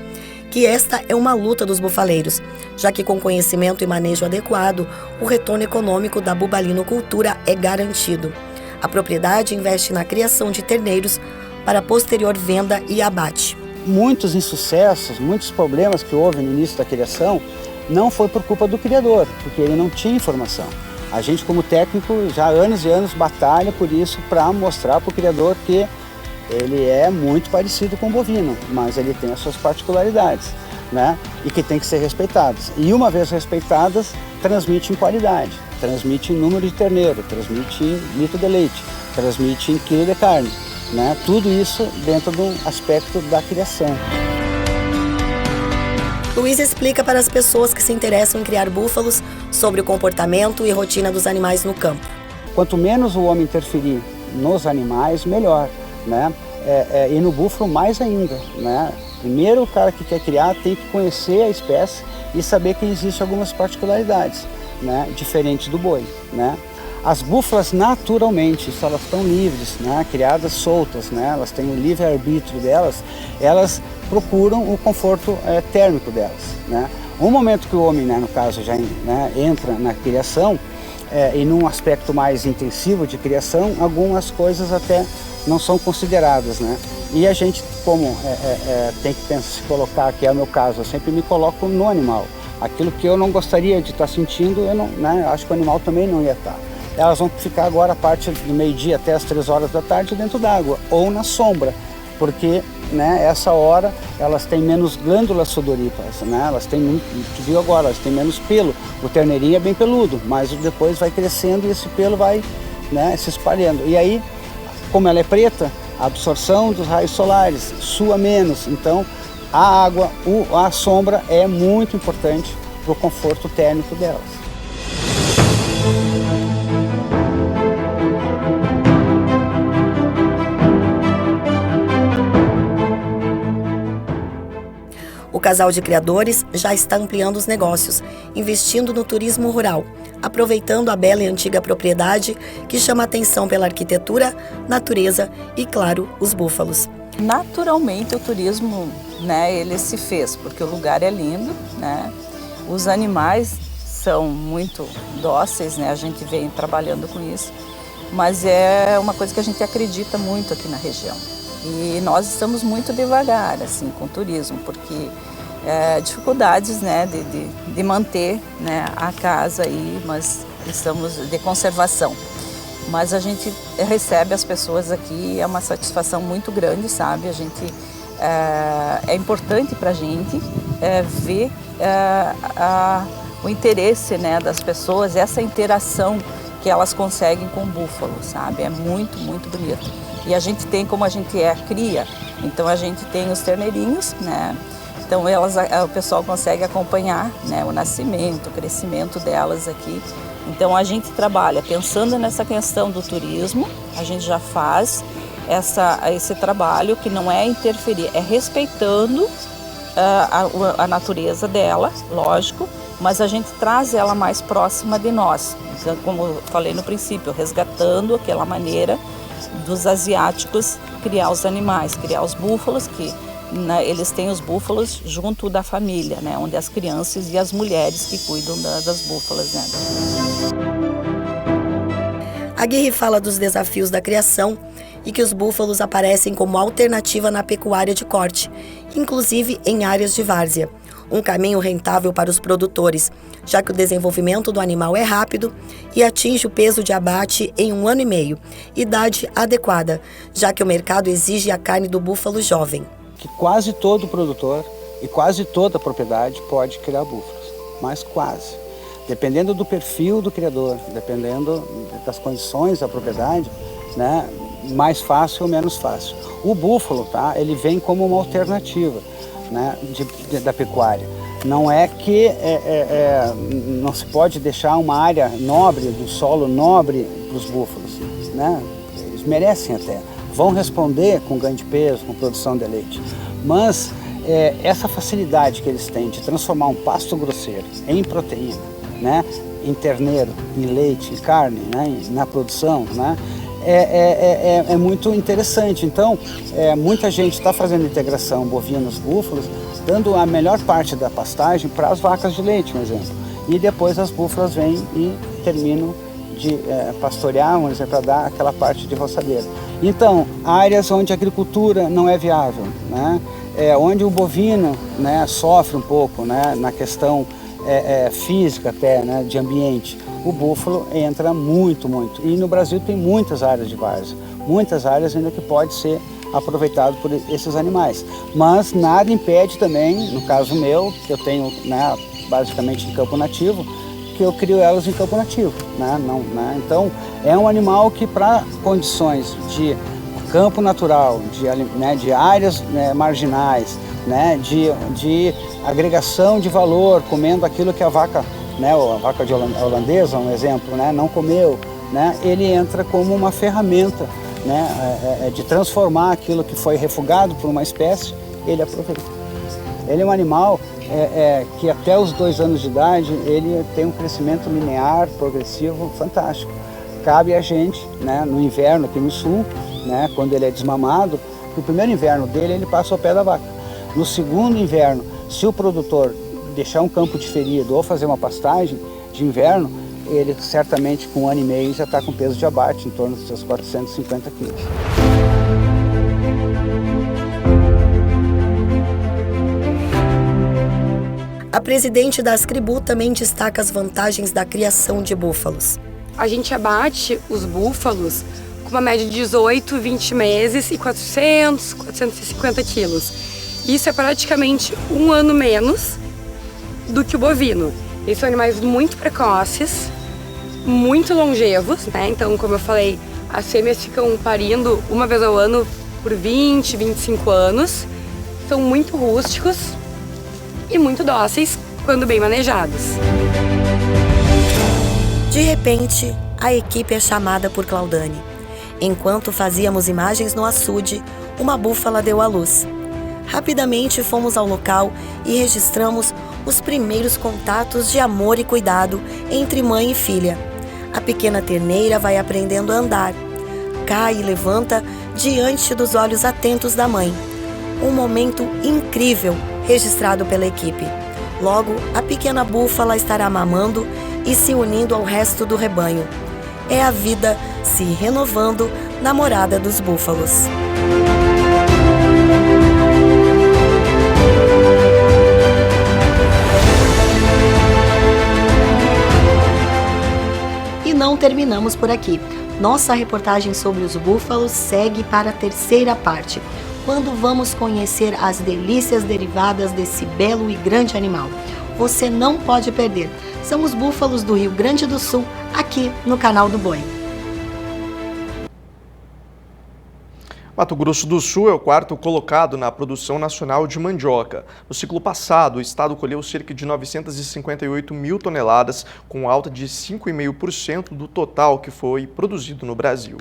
Que esta é uma luta dos bufaleiros, já que com conhecimento e manejo adequado, o retorno econômico da bubalinocultura é garantido. A propriedade investe na criação de terneiros para posterior venda e abate. Muitos insucessos, muitos problemas que houve no início da criação não foi por culpa do criador, porque ele não tinha informação. A gente, como técnico, já há anos e anos batalha por isso para mostrar para o criador que ele é muito parecido com o bovino, mas ele tem as suas particularidades, né? E que tem que ser respeitadas. E uma vez respeitadas, transmite em qualidade, transmite em número de terneiro, transmite em litro de leite, transmite em quilo de carne. Né? Tudo isso dentro do aspecto da criação. Luiz explica para as pessoas que se interessam em criar búfalos sobre o comportamento e rotina dos animais no campo. Quanto menos o homem interferir nos animais, melhor, né? E no búfalo mais ainda, né? Primeiro, o cara que quer criar tem que conhecer a espécie e saber que existem algumas particularidades, né? Diferentes do boi, né? As búfalas, naturalmente, se elas estão livres, né, criadas soltas, né, elas têm o livre-arbítrio delas, elas procuram o conforto térmico delas. Né. No momento que o homem, né, no caso, já entra na criação, e num aspecto mais intensivo de criação, algumas coisas até não são consideradas. Né. E a gente, como tem que se colocar, que é o meu caso, eu sempre me coloco no animal. Aquilo que eu não gostaria de estar sentindo, eu não, né, acho que o animal também não ia estar. Elas vão ficar agora a parte do meio-dia até as 3 horas da tarde dentro d'água ou na sombra, porque né, essa hora elas têm menos glândulas sudoríparas, né? Elas têm muito, tu viu agora, elas têm menos pelo. O terneirinho é bem peludo, mas depois vai crescendo e esse pelo vai, né, se espalhando. E aí, como ela é preta, a absorção dos raios solares sua menos, então a água, a sombra é muito importante para o conforto térmico delas. O casal de criadores já está ampliando os negócios, investindo no turismo rural, aproveitando a bela e antiga propriedade que chama atenção pela arquitetura, natureza e, claro, os búfalos. Naturalmente o turismo, né, ele se fez, porque o lugar é lindo, né? Os animais são muito dóceis, né? A gente vem trabalhando com isso, mas é uma coisa que a gente acredita muito aqui na região. E nós estamos muito devagar assim, com o turismo, porque dificuldades, né, de manter, né, a casa aí, mas estamos de conservação. Mas a gente recebe as pessoas aqui, é uma satisfação muito grande, sabe? A gente, é importante para a gente ver o interesse, né, das pessoas, essa interação que elas conseguem com o búfalo, sabe? É muito, muito bonito. E a gente tem, como a gente cria, então a gente tem os terneirinhos, né? Então o pessoal consegue acompanhar, né, o nascimento, o crescimento delas aqui. Então a gente trabalha pensando nessa questão do turismo, a gente já faz esse trabalho que não é interferir, é respeitando a natureza dela, lógico, mas a gente traz ela mais próxima de nós. Então, como eu falei no princípio, resgatando aquela maneira dos asiáticos criar os animais, criar os búfalos, que eles têm os búfalos junto da família, né, onde as crianças e as mulheres que cuidam das búfalas, né. Aguirre fala dos desafios da criação e que os búfalos aparecem como alternativa na pecuária de corte, inclusive em áreas de várzea. Um caminho rentável para os produtores, já que o desenvolvimento do animal é rápido e atinge o peso de abate em 1 ano e meio, idade adequada, já que o mercado exige a carne do búfalo jovem. Que quase todo produtor e quase toda propriedade pode criar búfalos, mas quase. Dependendo do perfil do criador, dependendo das condições da propriedade, né, mais fácil ou menos fácil. O búfalo, tá, ele vem como uma alternativa, né, da pecuária. Não é que não se pode deixar uma área nobre, do solo nobre para os búfalos, né? Eles merecem até. Vão responder com ganho de peso, com produção de leite. Mas essa facilidade que eles têm de transformar um pasto grosseiro em proteína, né, em terneiro, em leite, em carne, né, na produção, né, é muito interessante. Então, muita gente está fazendo integração bovinos, búfalos, dando a melhor parte da pastagem para as vacas de leite, por exemplo. E depois as búfalas vêm e terminam de pastorear, vamos dizer, para dar aquela parte de roçadeira. Então, áreas onde a agricultura não é viável, né, onde o bovino, né, sofre um pouco, né, na questão física até, né, de ambiente, o búfalo entra muito, muito. E no Brasil tem muitas áreas de várzea, muitas áreas ainda que pode ser aproveitado por esses animais. Mas nada impede também, no caso meu, que eu tenho, né, basicamente em campo nativo, que eu crio elas em campo nativo, né? Não, né? Então é um animal que para condições de campo natural, de áreas, né, marginais, né, de agregação de valor, comendo aquilo que a vaca, né, a vaca holandesa, um exemplo, né, não comeu, né, ele entra como uma ferramenta, né, de transformar aquilo que foi refugado por uma espécie, ele aproveita. Ele é um animal que até os 2 anos de idade ele tem um crescimento linear, progressivo, fantástico. Cabe a gente, né, no inverno aqui no sul, né, quando ele é desmamado, no primeiro inverno dele ele passa ao pé da vaca. No segundo inverno, se o produtor deixar um campo de ferido ou fazer uma pastagem de inverno, ele certamente com 1 ano e meio já está com peso de abate em torno dos seus 450 quilos. A presidente da Ascribu também destaca as vantagens da criação de búfalos. A gente abate os búfalos com uma média de 18, 20 meses e 400, 450 quilos. Isso é praticamente um ano menos do que o bovino. Eles são animais muito precoces, muito longevos, né? Então, como eu falei, as fêmeas ficam parindo uma vez ao ano por 20, 25 anos. São muito rústicos e muito dóceis quando bem manejados. De repente, a equipe é chamada por Claudane. Enquanto fazíamos imagens no açude, uma búfala deu à luz. Rapidamente fomos ao local e registramos os primeiros contatos de amor e cuidado entre mãe e filha. A pequena terneira vai aprendendo a andar. Cai e levanta diante dos olhos atentos da mãe. Um momento incrível registrado pela equipe. Logo, a pequena búfala estará mamando e se unindo ao resto do rebanho. É a vida se renovando na morada dos búfalos. E não terminamos por aqui. Nossa reportagem sobre os búfalos segue para a terceira parte, quando vamos conhecer as delícias derivadas desse belo e grande animal. Você não pode perder. São os búfalos do Rio Grande do Sul, aqui no Canal do Boi. Mato Grosso do Sul é o quarto colocado na produção nacional de mandioca. No ciclo passado, o estado colheu cerca de 958 mil toneladas, com alta de 5,5% do total que foi produzido no Brasil.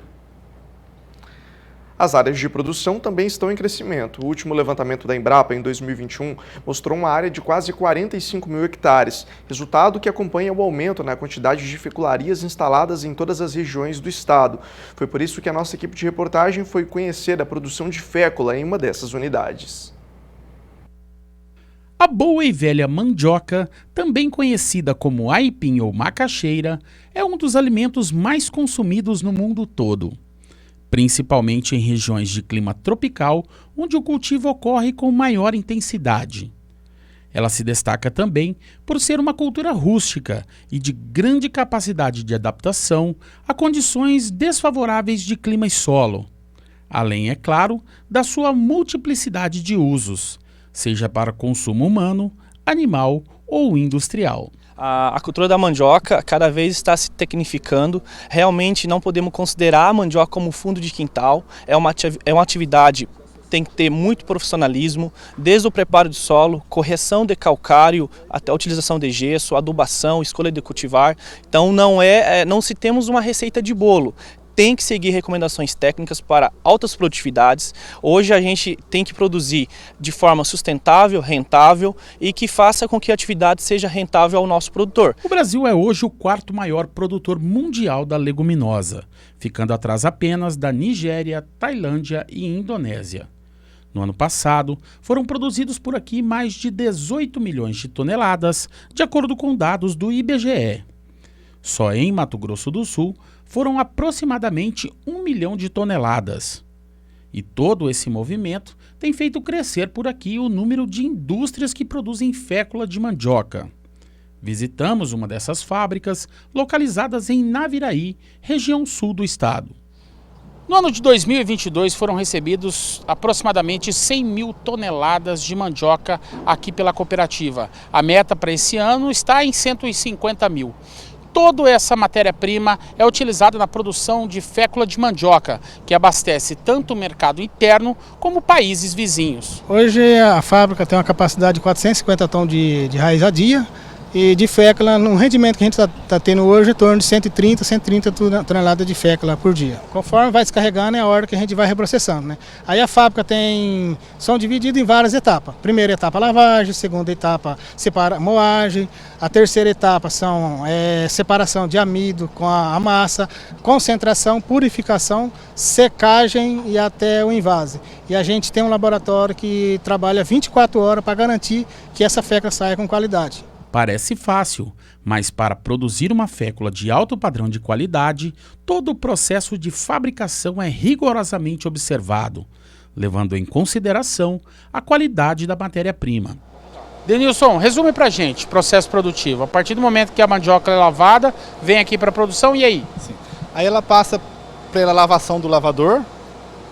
As áreas de produção também estão em crescimento. O último levantamento da Embrapa, em 2021, mostrou uma área de quase 45 mil hectares, resultado que acompanha o aumento na quantidade de fecularias instaladas em todas as regiões do estado. Foi por isso que a nossa equipe de reportagem foi conhecer a produção de fécula em uma dessas unidades. A boa e velha mandioca, também conhecida como aipim ou macaxeira, é um dos alimentos mais consumidos no mundo todo, principalmente em regiões de clima tropical, onde o cultivo ocorre com maior intensidade. Ela se destaca também por ser uma cultura rústica e de grande capacidade de adaptação a condições desfavoráveis de clima e solo, além, é claro, da sua multiplicidade de usos, seja para consumo humano, animal ou industrial. A cultura da mandioca cada vez está se tecnificando. Realmente não podemos considerar a mandioca como fundo de quintal. É uma atividade que tem que ter muito profissionalismo, desde o preparo de solo, correção de calcário, até a utilização de gesso, adubação, escolha de cultivar. Então não se temos uma receita de bolo. Tem que seguir recomendações técnicas para altas produtividades. Hoje a gente tem que produzir de forma sustentável, rentável e que faça com que a atividade seja rentável ao nosso produtor. O Brasil é hoje o quarto maior produtor mundial da leguminosa, ficando atrás apenas da Nigéria, Tailândia e Indonésia. No ano passado, foram produzidos por aqui mais de 18 milhões de toneladas, de acordo com dados do IBGE. Só em Mato Grosso do Sul, foram aproximadamente 1 milhão de toneladas. E todo esse movimento tem feito crescer por aqui o número de indústrias que produzem fécula de mandioca. Visitamos uma dessas fábricas, localizadas em Naviraí, região sul do estado. No ano de 2022 foram recebidos aproximadamente 100 mil toneladas de mandioca aqui pela cooperativa. A meta para esse ano está em 150 mil. Toda essa matéria-prima é utilizada na produção de fécula de mandioca, que abastece tanto o mercado interno como países vizinhos. Hoje a fábrica tem uma capacidade de 450 tons de raiz a dia e de fécula, no rendimento que a gente está tendo hoje, em torno de 130 toneladas de fécula por dia. Conforme vai descarregando é a hora que a gente vai reprocessando, né? Aí a fábrica são divididas em várias etapas. Primeira etapa lavagem, segunda etapa moagem, a terceira etapa são separação de amido com a massa, concentração, purificação, secagem e até o invase. E a gente tem um laboratório que trabalha 24 horas para garantir que essa fécula saia com qualidade. Parece fácil, mas para produzir uma fécula de alto padrão de qualidade, todo o processo de fabricação é rigorosamente observado, levando em consideração a qualidade da matéria-prima. Denilson, resume pra gente o processo produtivo. A partir do momento que a mandioca é lavada, vem aqui para a produção e aí? Sim. Aí ela passa pela lavação do lavador,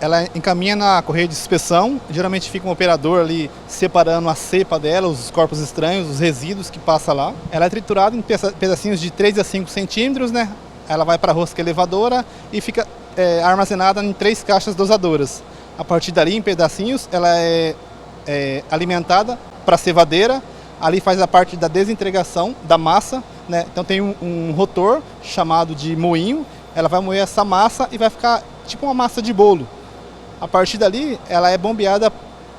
ela encaminha na correia de inspeção, geralmente fica um operador ali separando a cepa dela, os corpos estranhos, os resíduos que passa lá. Ela é triturada em pedacinhos de 3 a 5 centímetros, né? Ela vai para a rosca elevadora e fica armazenada em 3 caixas dosadoras. A partir dali, em pedacinhos, ela é alimentada para a cevadeira. Ali faz a parte da desintegração da massa, né? Então tem um rotor chamado de moinho. Ela vai moer essa massa e vai ficar tipo uma massa de bolo. A partir dali, ela é bombeada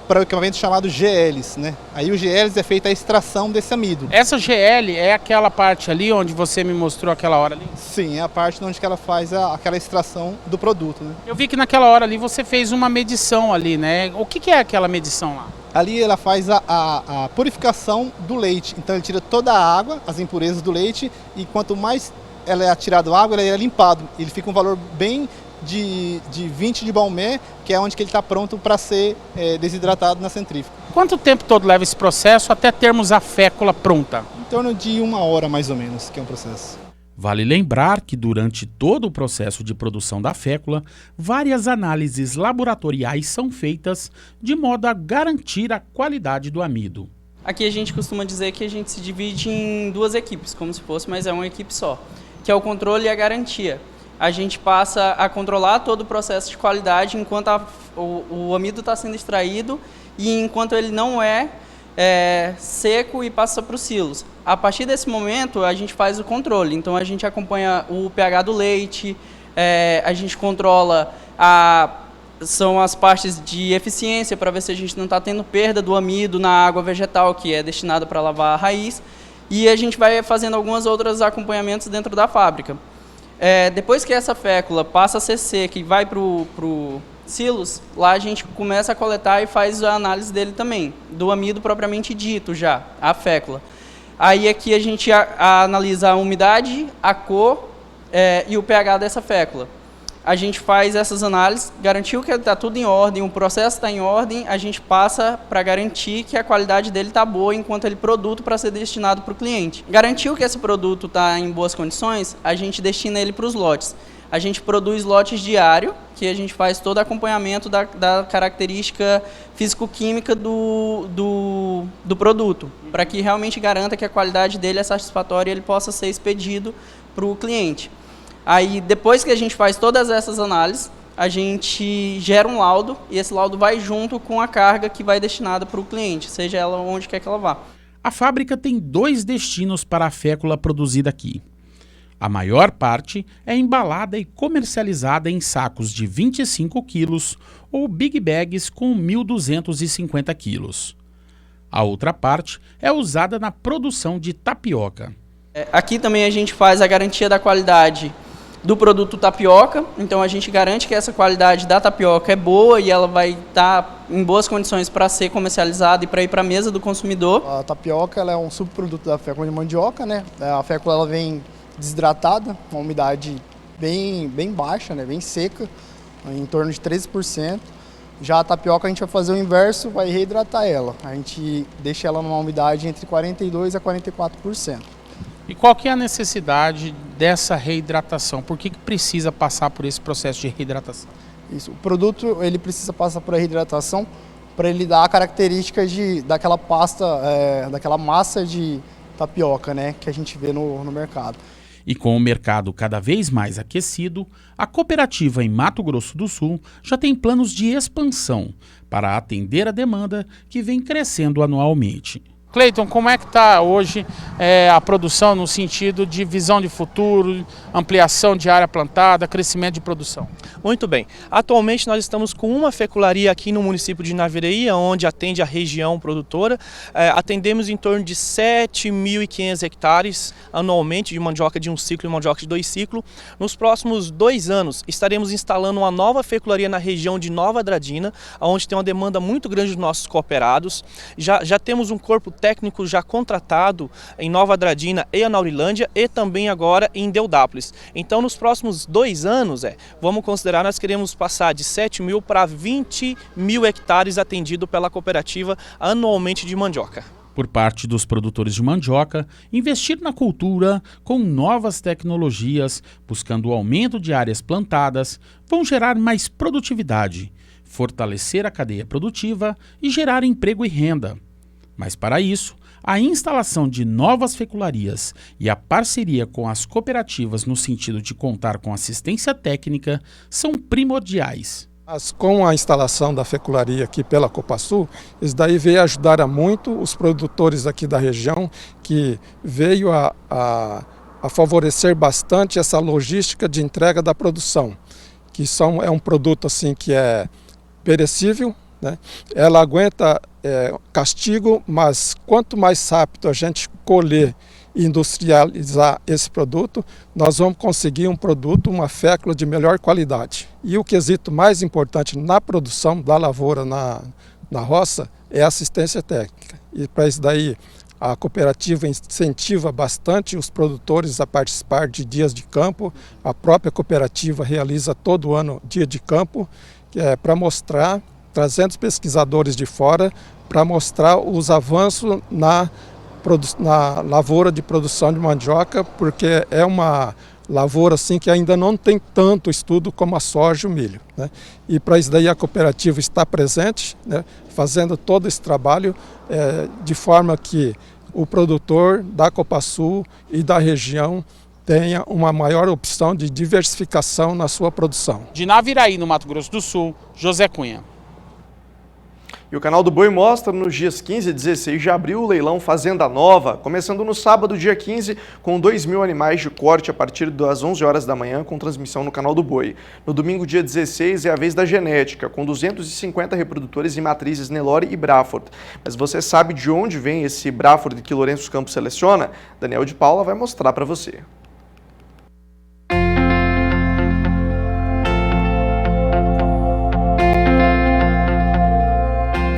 para o equipamento chamado GLs, né? Aí o GLs é feita a extração desse amido. Essa GL é aquela parte ali onde você me mostrou aquela hora ali? Sim, é a parte onde ela faz aquela extração do produto, né? Eu vi que naquela hora ali você fez uma medição ali, né? O que é aquela medição lá? Ali ela faz a purificação do leite. Então ele tira toda a água, as impurezas do leite, e quanto mais ela é tirada água, ele é limpado. Ele fica um valor bem de 20 de Balmé, que é onde que ele está pronto para ser desidratado na centrífuga. Quanto tempo todo leva esse processo até termos a fécula pronta? Em torno de 1 hora mais ou menos, que é um processo. Vale lembrar que durante todo o processo de produção da fécula, várias análises laboratoriais são feitas de modo a garantir a qualidade do amido. Aqui a gente costuma dizer que a gente se divide em 2 equipes, como se fosse, mas é uma equipe só, que é o controle e a garantia. A gente passa a controlar todo o processo de qualidade enquanto o amido está sendo extraído e enquanto ele não é seco e passa para os silos. A partir desse momento, a gente faz o controle. Então, a gente acompanha o pH do leite, a gente controla são as partes de eficiência para ver se a gente não está tendo perda do amido na água vegetal, que é destinada para lavar a raiz. E a gente vai fazendo alguns outros acompanhamentos dentro da fábrica. Depois que essa fécula passa a ser seca e vai para o silos, lá a gente começa a coletar e faz a análise dele também, do amido propriamente dito já, a fécula. Aí aqui a gente analisa a umidade, a cor e o pH dessa fécula. A gente faz essas análises, garantiu que está tudo em ordem, o processo está em ordem, a gente passa para garantir que a qualidade dele está boa enquanto ele produto para ser destinado para o cliente. Garantiu que esse produto está em boas condições, a gente destina ele para os lotes. A gente produz lotes diário, que a gente faz todo acompanhamento da característica físico-química do produto, para que realmente garanta que a qualidade dele é satisfatória e ele possa ser expedido para o cliente. Aí, depois que a gente faz todas essas análises, a gente gera um laudo e esse laudo vai junto com a carga que vai destinada para o cliente, seja ela onde quer que ela vá. A fábrica tem 2 destinos para a fécula produzida aqui. A maior parte é embalada e comercializada em sacos de 25 quilos ou big bags com 1.250 quilos. A outra parte é usada na produção de tapioca. Aqui também a gente faz a garantia da qualidade do produto tapioca, então a gente garante que essa qualidade da tapioca é boa e ela vai estar em boas condições para ser comercializada e para ir para a mesa do consumidor. A tapioca ela é um subproduto da fécula de mandioca, né? A fécula ela vem desidratada, uma umidade bem baixa, né? Bem seca, em torno de 13%. Já a tapioca a gente vai fazer o inverso, vai reidratar ela. A gente deixa ela numa umidade entre 42% a 44%. E qual que é a necessidade dessa reidratação? Por que precisa passar por esse processo de reidratação? Isso, o produto ele precisa passar por a reidratação para ele dar a característica daquela pasta, daquela massa de tapioca, né, que a gente vê no mercado. E com o mercado cada vez mais aquecido, a cooperativa em Mato Grosso do Sul já tem planos de expansão para atender a demanda que vem crescendo anualmente. Cleiton, como é que está hoje a produção no sentido de visão de futuro, ampliação de área plantada, crescimento de produção? Muito bem. Atualmente nós estamos com uma fecularia aqui no município de Naviraí, onde atende a região produtora. Atendemos em torno de 7.500 hectares anualmente de mandioca de 1 ciclo e mandioca de 2 ciclos. Nos próximos 2 anos estaremos instalando uma nova fecularia na região de Nova Andradina, onde tem uma demanda muito grande dos nossos cooperados. Já temos um corpo técnico já contratado em Nova Andradina e Anaurilândia e também agora em Deodápolis. Então nos próximos 2 anos, vamos considerar, nós queremos passar de 7.000 para 20.000 hectares atendido pela cooperativa anualmente de mandioca. Por parte dos produtores de mandioca, investir na cultura com novas tecnologias, buscando o aumento de áreas plantadas, vão gerar mais produtividade, fortalecer a cadeia produtiva e gerar emprego e renda. Mas para isso, a instalação de novas fecularias e a parceria com as cooperativas no sentido de contar com assistência técnica são primordiais. Com a instalação da fecularia aqui pela Copasul, isso daí veio ajudar a muito os produtores aqui da região, que veio a favorecer bastante essa logística de entrega da produção, que é um produto assim que é perecível, né? Ela aguenta castigo, mas quanto mais rápido a gente colher e industrializar esse produto, nós vamos conseguir um produto, uma fécula de melhor qualidade. E o quesito mais importante na produção da lavoura na roça é a assistência técnica. E para isso daí a cooperativa incentiva bastante os produtores a participar de dias de campo. A própria cooperativa realiza todo ano dia de campo, para mostrar, trazendo pesquisadores de fora, para mostrar os avanços na lavoura de produção de mandioca, porque é uma lavoura assim que ainda não tem tanto estudo como a soja e o milho, né? E para isso daí a cooperativa está presente, né, fazendo todo esse trabalho de forma que o produtor da Copasul e da região tenha uma maior opção de diversificação na sua produção. De Naviraí, no Mato Grosso do Sul, José Cunha. E o canal do Boi mostra nos dias 15 e 16 de abril o leilão Fazenda Nova, começando no sábado, dia 15, com 2.000 animais de corte a partir das 11 horas da manhã, com transmissão no canal do Boi. No domingo, dia 16, é a vez da genética, com 250 reprodutores e matrizes Nelore e Braford. Mas você sabe de onde vem esse Braford que Lourenço Campos seleciona? Daniel de Paula vai mostrar para você.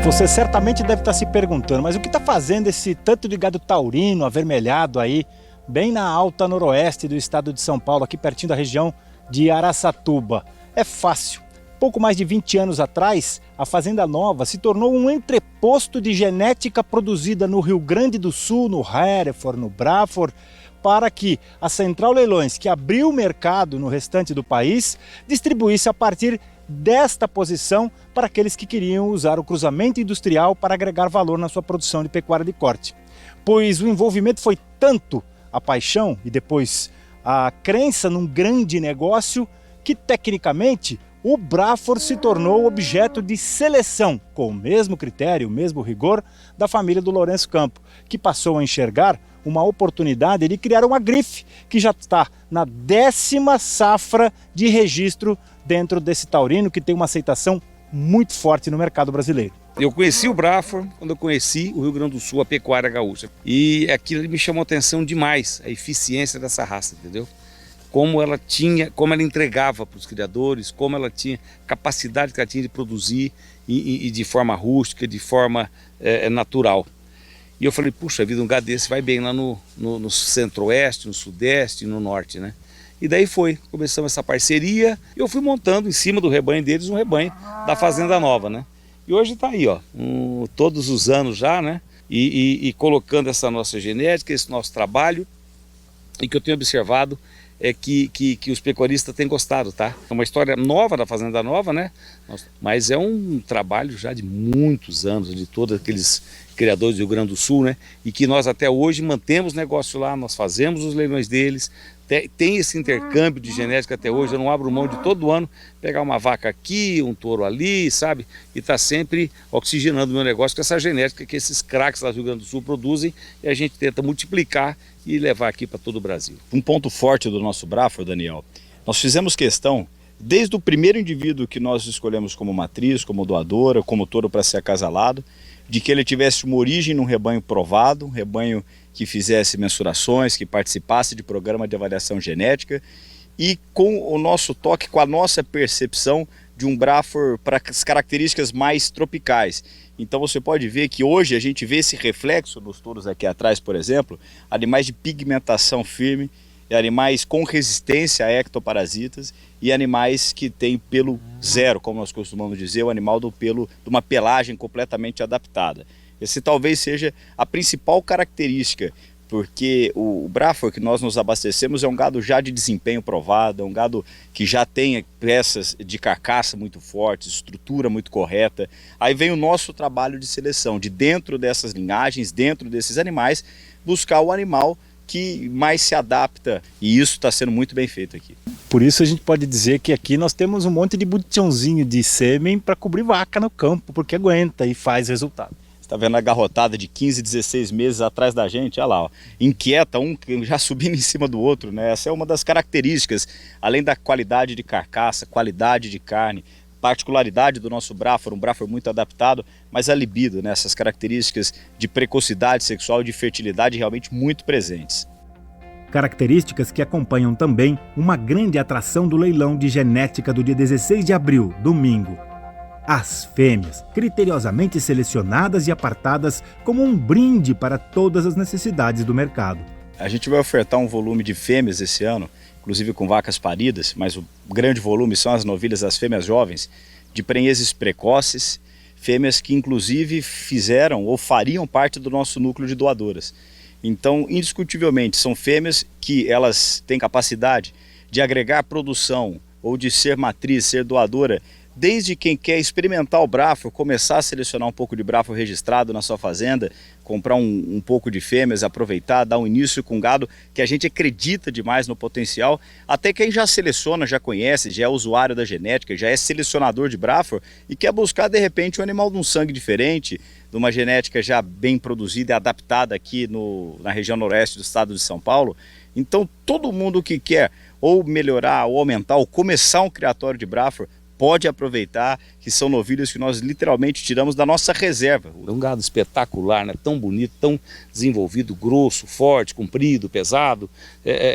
Você certamente deve estar se perguntando, mas o que está fazendo esse tanto de gado taurino, avermelhado aí, bem na alta noroeste do estado de São Paulo, aqui pertinho da região de Araçatuba? É fácil. Pouco mais de 20 anos atrás, a Fazenda Nova se tornou um entreposto de genética produzida no Rio Grande do Sul, no Hereford, no Braford, para que a Central Leilões, que abriu o mercado no restante do país, distribuísse a partir desta posição para aqueles que queriam usar o cruzamento industrial para agregar valor na sua produção de pecuária de corte. Pois o envolvimento foi tanto, a paixão e depois a crença num grande negócio, que tecnicamente o Braford se tornou objeto de seleção, com o mesmo critério, o mesmo rigor da família do Lourenço Campos, que passou a enxergar uma oportunidade de criar uma grife que já está na 10ª safra de registro dentro desse taurino, que tem uma aceitação muito forte no mercado brasileiro. Eu conheci o Braford quando eu conheci o Rio Grande do Sul, a pecuária gaúcha. E aquilo me chamou a atenção demais, a eficiência dessa raça, entendeu? Como ela entregava para os criadores, como ela tinha capacidade que ela tinha de produzir e de forma rústica, de forma natural. E eu falei, puxa vida, um gado desse vai bem lá no centro-oeste, no sudeste e no norte, né? E daí começamos essa parceria, e eu fui montando em cima do rebanho deles um rebanho da Fazenda Nova, né? E hoje está aí, ó, todos os anos já, né? E colocando essa nossa genética, esse nosso trabalho, e que eu tenho observado é que os pecuaristas têm gostado, tá? É uma história nova da Fazenda Nova, né? Mas é um trabalho já de muitos anos, de todos aqueles criadores do Rio Grande do Sul, né? E que nós até hoje mantemos negócio lá, nós fazemos os leilões deles, tem esse intercâmbio de genética até hoje. Eu não abro mão de todo ano pegar uma vaca aqui, um touro ali, sabe? E tá sempre oxigenando o meu negócio com essa genética que esses craques lá do Rio Grande do Sul produzem, e a gente tenta multiplicar e levar aqui para todo o Brasil. Um ponto forte do nosso Braford, Daniel, nós fizemos questão, desde o primeiro indivíduo que nós escolhemos como matriz, como doadora, como touro para ser acasalado, de que ele tivesse uma origem num rebanho provado, um rebanho que fizesse mensurações, que participasse de programa de avaliação genética, e com o nosso toque, com a nossa percepção de um Braford para as características mais tropicais. Então você pode ver que hoje a gente vê esse reflexo nos touros aqui atrás, por exemplo, animais de pigmentação firme, animais com resistência a ectoparasitas e animais que têm pelo zero, como nós costumamos dizer, o animal do pelo, de uma pelagem completamente adaptada. Esse talvez seja a principal característica, porque o Braford que nós nos abastecemos é um gado já de desempenho provado, é um gado que já tem peças de carcaça muito fortes, estrutura muito correta. Aí vem o nosso trabalho de seleção, de dentro dessas linhagens, dentro desses animais, buscar o animal que mais se adapta, e isso está sendo muito bem feito aqui. Por isso a gente pode dizer que aqui nós temos um monte de botijãozinho de sêmen para cobrir vaca no campo, porque aguenta e faz resultado. Está vendo a garrotada de 15, 16 meses atrás da gente? Olha lá, ó. Inquieta um já subindo em cima do outro, né? Essa é uma das características, além da qualidade de carcaça, qualidade de carne, particularidade do nosso Braford, um Braford muito adaptado, mas a libido, né? Essas características de precocidade sexual e de fertilidade realmente muito presentes. Características que acompanham também uma grande atração do leilão de genética do dia 16 de abril, domingo. As fêmeas, criteriosamente selecionadas e apartadas como um brinde para todas as necessidades do mercado. A gente vai ofertar um volume de fêmeas esse ano, inclusive com vacas paridas, mas o grande volume são as novilhas das fêmeas jovens, de prenheses precoces, fêmeas que inclusive fizeram ou fariam parte do nosso núcleo de doadoras. Então, indiscutivelmente, são fêmeas que elas têm capacidade de agregar produção ou de ser matriz, ser doadora, desde quem quer experimentar o Braford, começar a selecionar um pouco de Braford registrado na sua fazenda, comprar um pouco de fêmeas, aproveitar, dar um início com gado que a gente acredita demais no potencial, até quem já seleciona, já conhece, já é usuário da genética, já é selecionador de Braford e quer buscar de repente um animal de um sangue diferente, de uma genética já bem produzida e adaptada aqui na região noroeste do estado de São Paulo. Então todo mundo que quer ou melhorar, ou aumentar, ou começar um criatório de Braford, pode aproveitar, que são novilhos que nós literalmente tiramos da nossa reserva. É um gado espetacular, né? Tão bonito, tão desenvolvido, grosso, forte, comprido, pesado,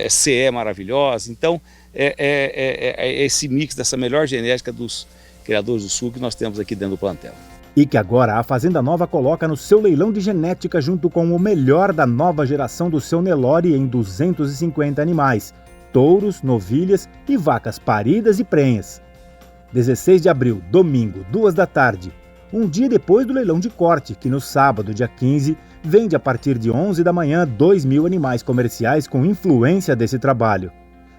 CE maravilhosa. Então é esse mix dessa melhor genética dos criadores do sul que nós temos aqui dentro do plantel. E que agora a Fazenda Nova coloca no seu leilão de genética junto com o melhor da nova geração do seu Nelore em 250 animais, touros, novilhas e vacas paridas e prenhas. 16 de abril, domingo, 2 da tarde, um dia depois do leilão de corte, que no sábado, dia 15, vende a partir de 11 da manhã 2.000 animais comerciais com influência desse trabalho.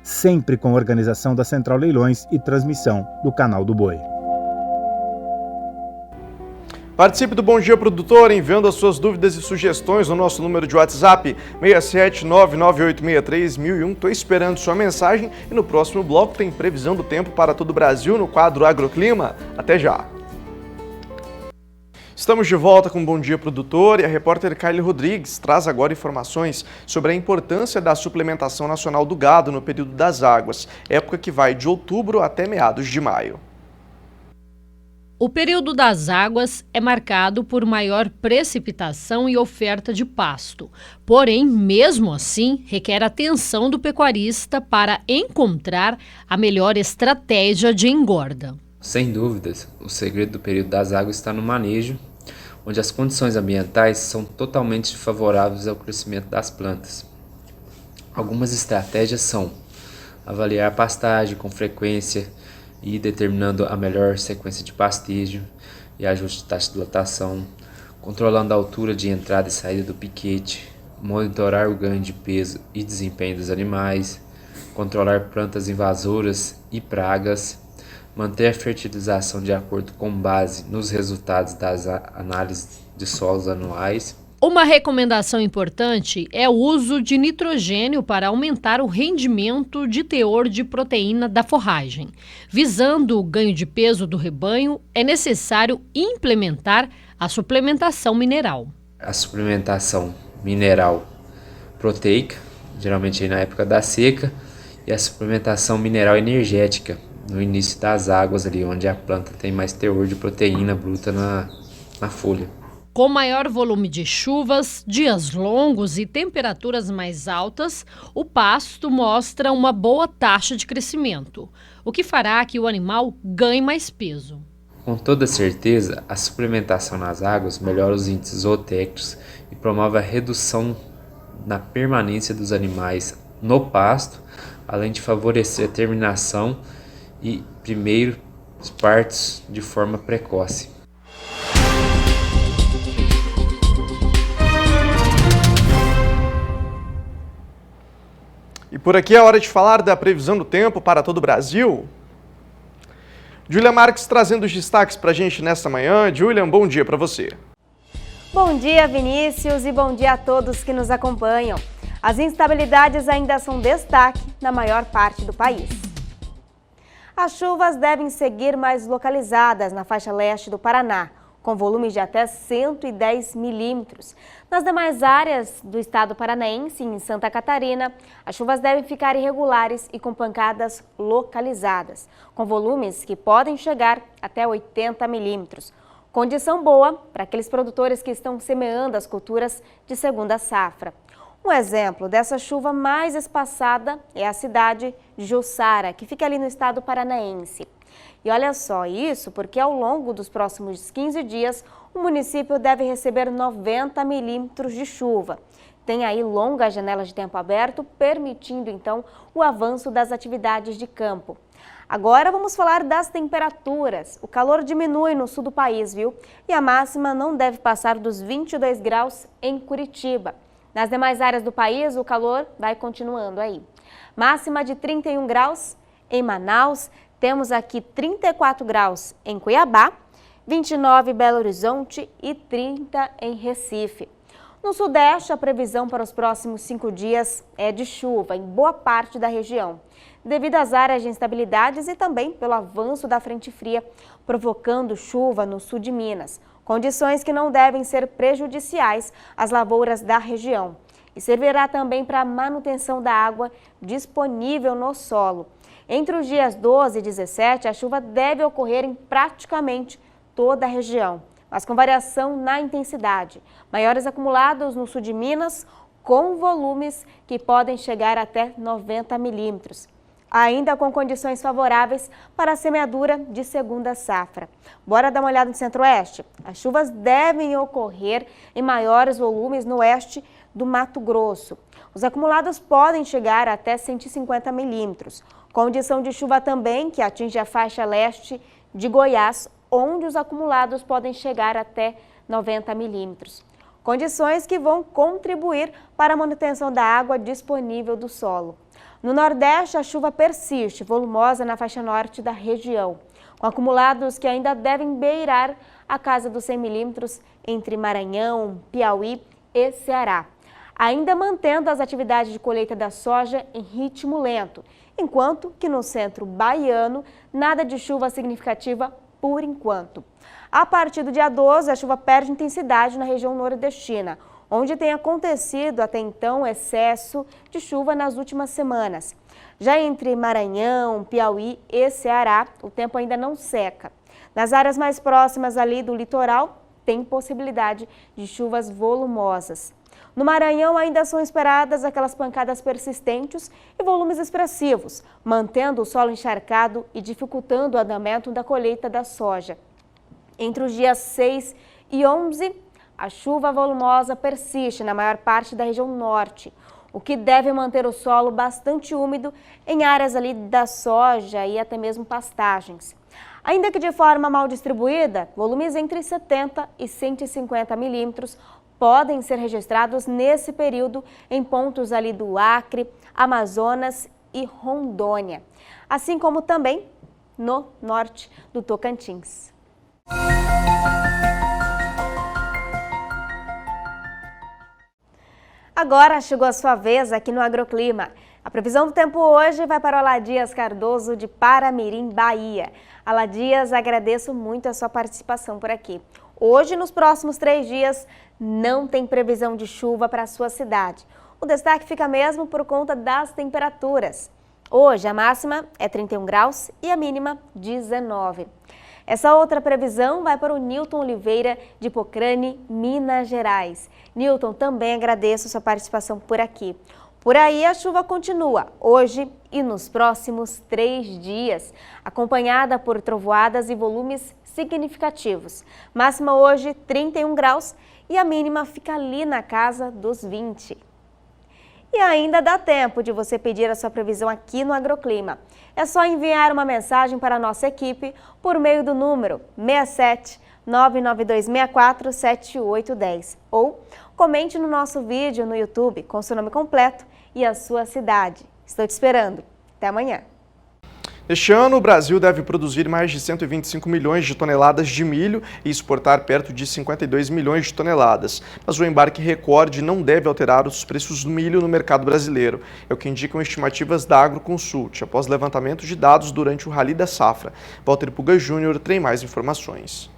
Sempre com organização da Central Leilões e transmissão do Canal do Boi. Participe do Bom Dia Produtor enviando as suas dúvidas e sugestões no nosso número de WhatsApp 67998631001. Estou esperando sua mensagem e no próximo bloco tem previsão do tempo para todo o Brasil no quadro Agroclima. Até já! Estamos de volta com o Bom Dia Produtor e a repórter Kylie Rodrigues traz agora informações sobre a importância da suplementação nacional do gado no período das águas, época que vai de outubro até meados de maio. O período das águas é marcado por maior precipitação e oferta de pasto. Porém, mesmo assim, requer atenção do pecuarista para encontrar a melhor estratégia de engorda. Sem dúvidas, o segredo do período das águas está no manejo, onde as condições ambientais são totalmente favoráveis ao crescimento das plantas. Algumas estratégias são avaliar a pastagem com frequência, e determinando a melhor sequência de pastejo e ajuste de taxa de lotação, controlando a altura de entrada e saída do piquete, monitorar o ganho de peso e desempenho dos animais, controlar plantas invasoras e pragas, manter a fertilização de acordo com base nos resultados das análises de solos anuais. Uma recomendação importante é o uso de nitrogênio para aumentar o rendimento de teor de proteína da forragem. Visando o ganho de peso do rebanho, é necessário implementar a suplementação mineral. A suplementação mineral proteica, geralmente na época da seca, e a suplementação mineral energética, no início das águas, ali onde a planta tem mais teor de proteína bruta na folha. Com maior volume de chuvas, dias longos e temperaturas mais altas, o pasto mostra uma boa taxa de crescimento, o que fará que o animal ganhe mais peso. Com toda certeza, a suplementação nas águas melhora os índices zootécnicos e promove a redução na permanência dos animais no pasto, além de favorecer a terminação e primeiros partos de forma precoce. E por aqui é hora de falar da previsão do tempo para todo o Brasil. Julia Marques trazendo os destaques para a gente nesta manhã. Julia, bom dia para você. Bom dia, Vinícius, e bom dia a todos que nos acompanham. As instabilidades ainda são destaque na maior parte do país. As chuvas devem seguir mais localizadas na faixa leste do Paraná, com volumes de até 110 milímetros. Nas demais áreas do estado paranaense e em Santa Catarina, as chuvas devem ficar irregulares e com pancadas localizadas, com volumes que podem chegar até 80 milímetros. Condição boa para aqueles produtores que estão semeando as culturas de segunda safra. Um exemplo dessa chuva mais espaçada é a cidade de Jussara, que fica ali no estado paranaense. E olha só, isso porque ao longo dos próximos 15 dias, o município deve receber 90 milímetros de chuva. Tem aí longas janelas de tempo aberto, permitindo então o avanço das atividades de campo. Agora vamos falar das temperaturas. O calor diminui no sul do país, viu? E a máxima não deve passar dos 22 graus em Curitiba. Nas demais áreas do país, o calor vai continuando aí. Máxima de 31 graus em Manaus, temos aqui 34 graus em Cuiabá, 29 em Belo Horizonte e 30 em Recife. No Sudeste, a previsão para os próximos 5 dias é de chuva em boa parte da região, devido às áreas de instabilidades e também pelo avanço da frente fria, provocando chuva no sul de Minas. Condições que não devem ser prejudiciais às lavouras da região. E servirá também para a manutenção da água disponível no solo. Entre os dias 12 e 17, a chuva deve ocorrer em praticamente toda a região, mas com variação na intensidade. Maiores acumulados no sul de Minas, com volumes que podem chegar até 90 milímetros. Ainda com condições favoráveis para a semeadura de segunda safra. Bora dar uma olhada no centro-oeste? As chuvas devem ocorrer em maiores volumes no oeste do Mato Grosso. Os acumulados podem chegar até 150 milímetros. Condição de chuva também que atinge a faixa leste de Goiás, onde os acumulados podem chegar até 90 milímetros. Condições que vão contribuir para a manutenção da água disponível do solo. No Nordeste, a chuva persiste, volumosa na faixa norte da região, com acumulados que ainda devem beirar a casa dos 100 milímetros entre Maranhão, Piauí e Ceará. Ainda mantendo as atividades de colheita da soja em ritmo lento, enquanto que no centro baiano, nada de chuva significativa por enquanto. A partir do dia 12, a chuva perde intensidade na região nordestina, onde tem acontecido até então excesso de chuva nas últimas semanas. Já entre Maranhão, Piauí e Ceará, o tempo ainda não seca. Nas áreas mais próximas ali do litoral, tem possibilidade de chuvas volumosas. No Maranhão ainda são esperadas aquelas pancadas persistentes e volumes expressivos, mantendo o solo encharcado e dificultando o andamento da colheita da soja. Entre os dias 6 e 11, a chuva volumosa persiste na maior parte da região norte, o que deve manter o solo bastante úmido em áreas ali da soja e até mesmo pastagens. Ainda que de forma mal distribuída, volumes entre 70 e 150 milímetros podem ser registrados nesse período em pontos ali do Acre, Amazonas e Rondônia, assim como também no norte do Tocantins. Agora chegou a sua vez aqui no Agroclima. A previsão do tempo hoje vai para o Aladias Cardoso de Paramirim, Bahia. Aladias, agradeço muito a sua participação por aqui. Hoje, nos próximos 3 dias, não tem previsão de chuva para a sua cidade. O destaque fica mesmo por conta das temperaturas. Hoje, a máxima é 31 graus e a mínima 19. Essa outra previsão vai para o Nilton Oliveira, de Pocrane, Minas Gerais. Nilton, também agradeço sua participação por aqui. Por aí, a chuva continua hoje e nos próximos 3 dias, acompanhada por trovoadas e volumes significativos. Máxima hoje, 31 graus e a mínima fica ali na casa dos 20. E ainda dá tempo de você pedir a sua previsão aqui no Agroclima. É só enviar uma mensagem para a nossa equipe por meio do número 67 99264 7810 ou comente no nosso vídeo no YouTube com seu nome completo e a sua cidade. Estou te esperando. Até amanhã. Este ano, o Brasil deve produzir mais de 125 milhões de toneladas de milho e exportar perto de 52 milhões de toneladas. Mas o embarque recorde não deve alterar os preços do milho no mercado brasileiro. É o que indicam estimativas da Agroconsult, após levantamento de dados durante o Rally da Safra. Walter Puga Júnior tem mais informações.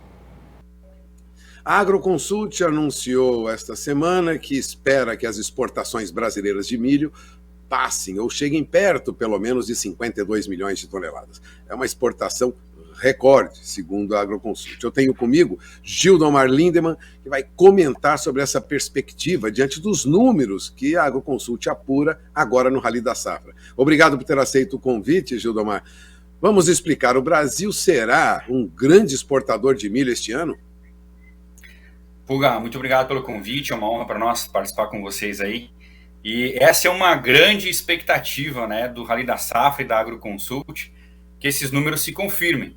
A Agroconsult anunciou esta semana que espera que as exportações brasileiras de milho passem ou cheguem perto, pelo menos, de 52 milhões de toneladas. É uma exportação recorde, segundo a Agroconsult. Eu tenho comigo Gildomar Lindemann, que vai comentar sobre essa perspectiva diante dos números que a Agroconsult apura agora no Rally da Safra. Obrigado por ter aceito o convite, Gildomar. Vamos explicar, o Brasil será um grande exportador de milho este ano? Puga, muito obrigado pelo convite, é uma honra para nós participar com vocês aí. E essa é uma grande expectativa, né, do Rally da Safra e da Agroconsult, que esses números se confirmem.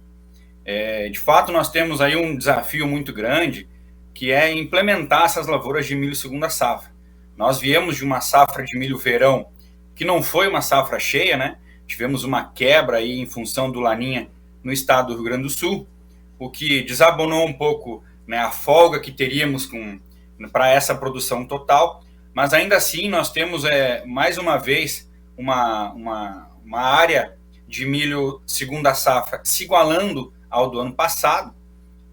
De fato, nós temos aí um desafio muito grande, que é implementar essas lavouras de milho segunda safra. Nós viemos de uma safra de milho verão, que não foi uma safra cheia, né? Tivemos uma quebra aí em função do Laninha no estado do Rio Grande do Sul, o que desabonou um pouco, né, a folga que teríamos para essa produção total. Mas ainda assim nós temos, mais uma vez, uma área de milho segunda safra se igualando ao do ano passado,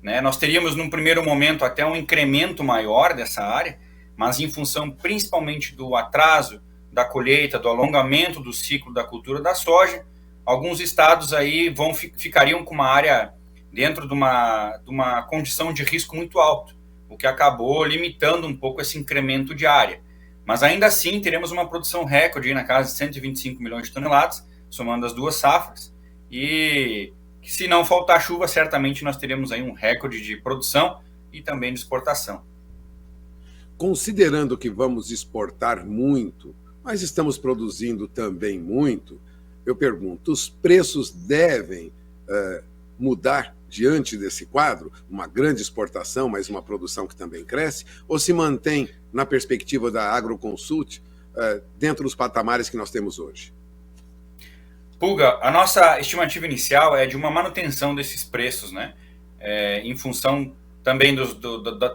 né? Nós teríamos, num primeiro momento, até um incremento maior dessa área, mas em função principalmente do atraso da colheita, do alongamento do ciclo da cultura da soja, alguns estados aí ficariam com uma área dentro de uma condição de risco muito alto, o que acabou limitando um pouco esse incremento de área. Mas ainda assim teremos uma produção recorde na casa de 125 milhões de toneladas, somando as duas safras, e se não faltar chuva, certamente nós teremos aí um recorde de produção e também de exportação. Considerando que vamos exportar muito, mas estamos produzindo também muito, eu pergunto, os preços devem mudar diante desse quadro, uma grande exportação, mas uma produção que também cresce, ou se mantém, na perspectiva da Agroconsult, dentro dos patamares que nós temos hoje? Puga, a nossa estimativa inicial é de uma manutenção desses preços, né? Em função também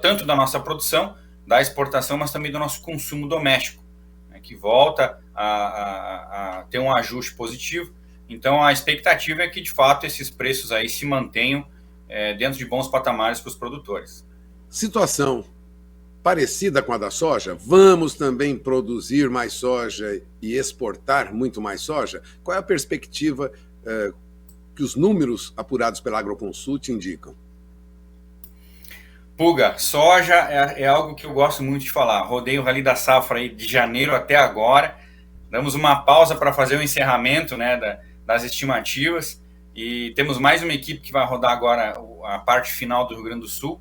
tanto da nossa produção, da exportação, mas também do nosso consumo doméstico, né, que volta a ter um ajuste positivo. Então, a expectativa é que, de fato, esses preços aí se mantenham dentro de bons patamares para os produtores. Situação parecida com a da soja? Vamos também produzir mais soja e exportar muito mais soja? Qual é a perspectiva que os números apurados pela Agroconsult indicam? Puga, soja é algo que eu gosto muito de falar. Rodei o Rally da Safra aí de janeiro até agora. Damos uma pausa para fazer o encerramento, né, das estimativas, e temos mais uma equipe que vai rodar agora a parte final do Rio Grande do Sul,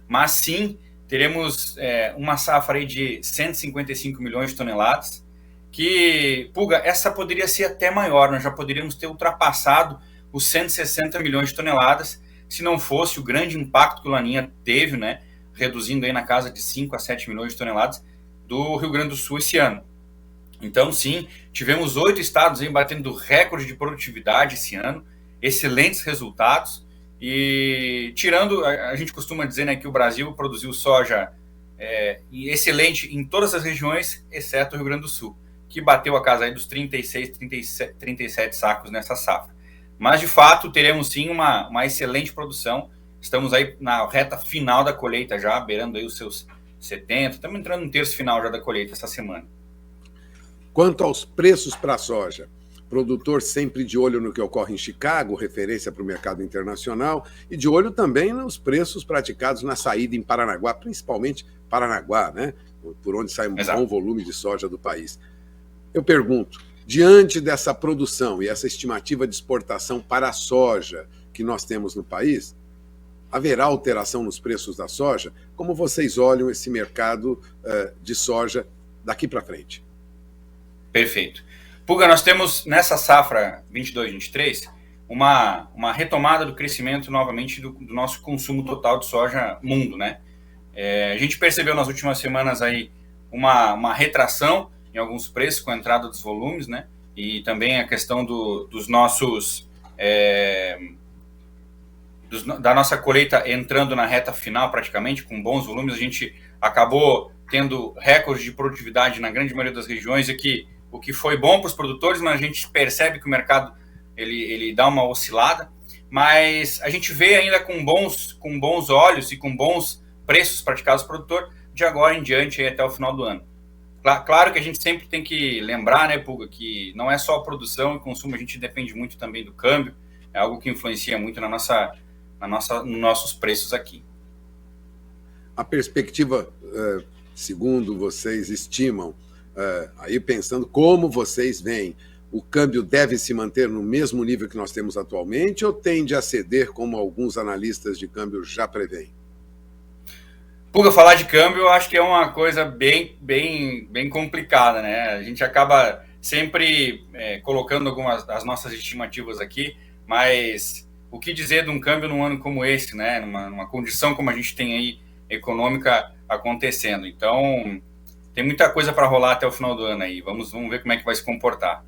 mas sim, teremos uma safra aí de 155 milhões de toneladas, que, Puga, essa poderia ser até maior, nós já poderíamos ter ultrapassado os 160 milhões de toneladas, se não fosse o grande impacto que o Laninha teve, né, reduzindo aí na casa de 5 a 7 milhões de toneladas do Rio Grande do Sul esse ano. Então, sim, tivemos 8 estados aí batendo recorde de produtividade esse ano, excelentes resultados, e tirando, a gente costuma dizer, né, que o Brasil produziu soja excelente em todas as regiões, exceto o Rio Grande do Sul, que bateu a casa aí dos 36, 37 sacos nessa safra. Mas, de fato, teremos sim uma excelente produção, estamos aí na reta final da colheita já, beirando aí os seus 70, estamos entrando no terço final já da colheita essa semana. Quanto aos preços para a soja, produtor sempre de olho no que ocorre em Chicago, referência para o mercado internacional, e de olho também nos preços praticados na saída em Paranaguá, principalmente Paranaguá, né? Por onde sai um bom volume de soja do país. Eu pergunto, diante dessa produção e essa estimativa de exportação para a soja que nós temos no país, haverá alteração nos preços da soja? Como vocês olham esse mercado de soja daqui para frente? Perfeito. Puga, nós temos nessa safra 22-23 uma retomada do crescimento novamente do nosso consumo total de soja mundo, né? A gente percebeu nas últimas semanas aí uma retração em alguns preços com a entrada dos volumes, né? e também a questão dos nossos... da nossa colheita entrando na reta final praticamente, com bons volumes, a gente acabou tendo recordes de produtividade na grande maioria das regiões, e o que foi bom para os produtores, mas a gente percebe que o mercado ele dá uma oscilada, mas a gente vê ainda com bons olhos e com bons preços praticados ao produtor de agora em diante até o final do ano. Claro que a gente sempre tem que lembrar, né, Pulga, que não é só a produção e consumo, a gente depende muito também do câmbio, é algo que influencia muito nos nossos preços aqui. A perspectiva, segundo vocês estimam, aí pensando como vocês veem, o câmbio deve se manter no mesmo nível que nós temos atualmente ou tende a ceder, como alguns analistas de câmbio já preveem? Pulga, falar de câmbio eu acho que é uma coisa bem complicada, né? A gente acaba sempre colocando algumas das nossas estimativas aqui, mas o que dizer de um câmbio num ano como esse, né? Numa condição como a gente tem aí econômica acontecendo. Então, tem muita coisa para rolar até o final do ano aí. Vamos ver como é que vai se comportar.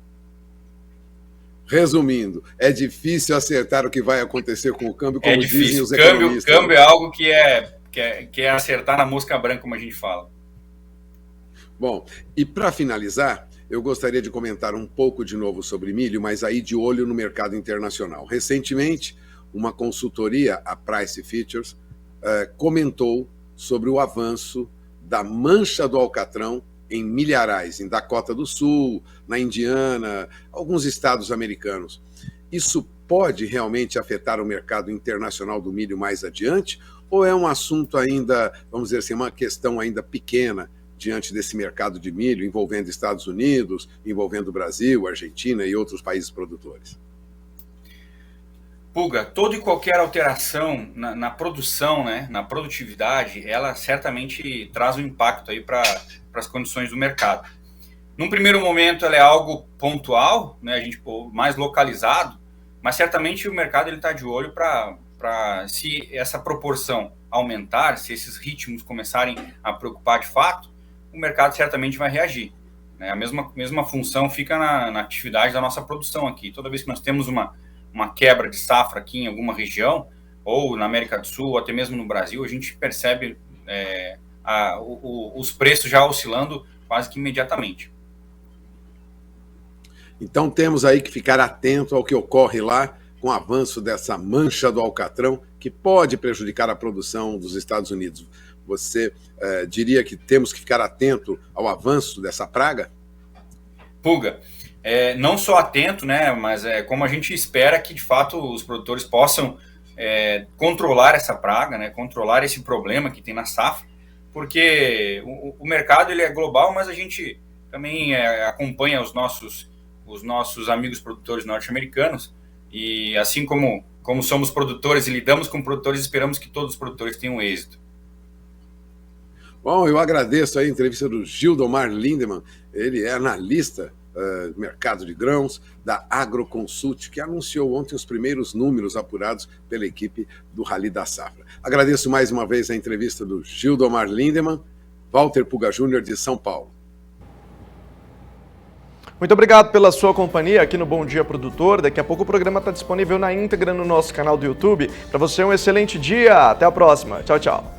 Resumindo, é difícil acertar o que vai acontecer com o câmbio, como dizem os economistas. Câmbio é algo que é acertar na mosca branca, como a gente fala. Bom, e para finalizar, eu gostaria de comentar um pouco de novo sobre milho, mas aí de olho no mercado internacional. Recentemente, uma consultoria, a Price Futures, comentou sobre o avanço da mancha do alcatrão em milharais, em Dakota do Sul, na Indiana, alguns estados americanos. Isso pode realmente afetar o mercado internacional do milho mais adiante? Ou é um assunto ainda, vamos dizer assim, uma questão ainda pequena diante desse mercado de milho, envolvendo Estados Unidos, envolvendo Brasil, Argentina e outros países produtores? Pulga, toda e qualquer alteração na produção, né, na produtividade, ela certamente traz um impacto aí para as condições do mercado. Num primeiro momento, ela é algo pontual, né, a gente mais localizado, mas certamente o mercado está de olho para se essa proporção aumentar, se esses ritmos começarem a preocupar de fato, o mercado certamente vai reagir, né? A mesma função fica na atividade da nossa produção aqui. Toda vez que nós temos uma quebra de safra aqui em alguma região, ou na América do Sul, ou até mesmo no Brasil, a gente percebe os preços já oscilando quase que imediatamente. Então temos aí que ficar atento ao que ocorre lá com o avanço dessa mancha do alcatrão, que pode prejudicar a produção dos Estados Unidos. Você diria que temos que ficar atento ao avanço dessa praga? Pulga, não só atento, né, mas como a gente espera que, de fato, os produtores possam controlar essa praga, né, controlar esse problema que tem na safra, porque o mercado ele é global, mas a gente também acompanha os nossos amigos produtores norte-americanos, e assim como somos produtores e lidamos com produtores, esperamos que todos os produtores tenham êxito. Bom, eu agradeço a entrevista do Gildomar Lindemann, ele é analista do mercado de grãos da Agroconsult, que anunciou ontem os primeiros números apurados pela equipe do Rally da Safra. Agradeço mais uma vez a entrevista do Gildomar Lindemann, Walter Pulga Júnior de São Paulo. Muito obrigado pela sua companhia aqui no Bom Dia Produtor. Daqui a pouco o programa está disponível na íntegra no nosso canal do YouTube. Para você, um excelente dia. Até a próxima. Tchau, tchau.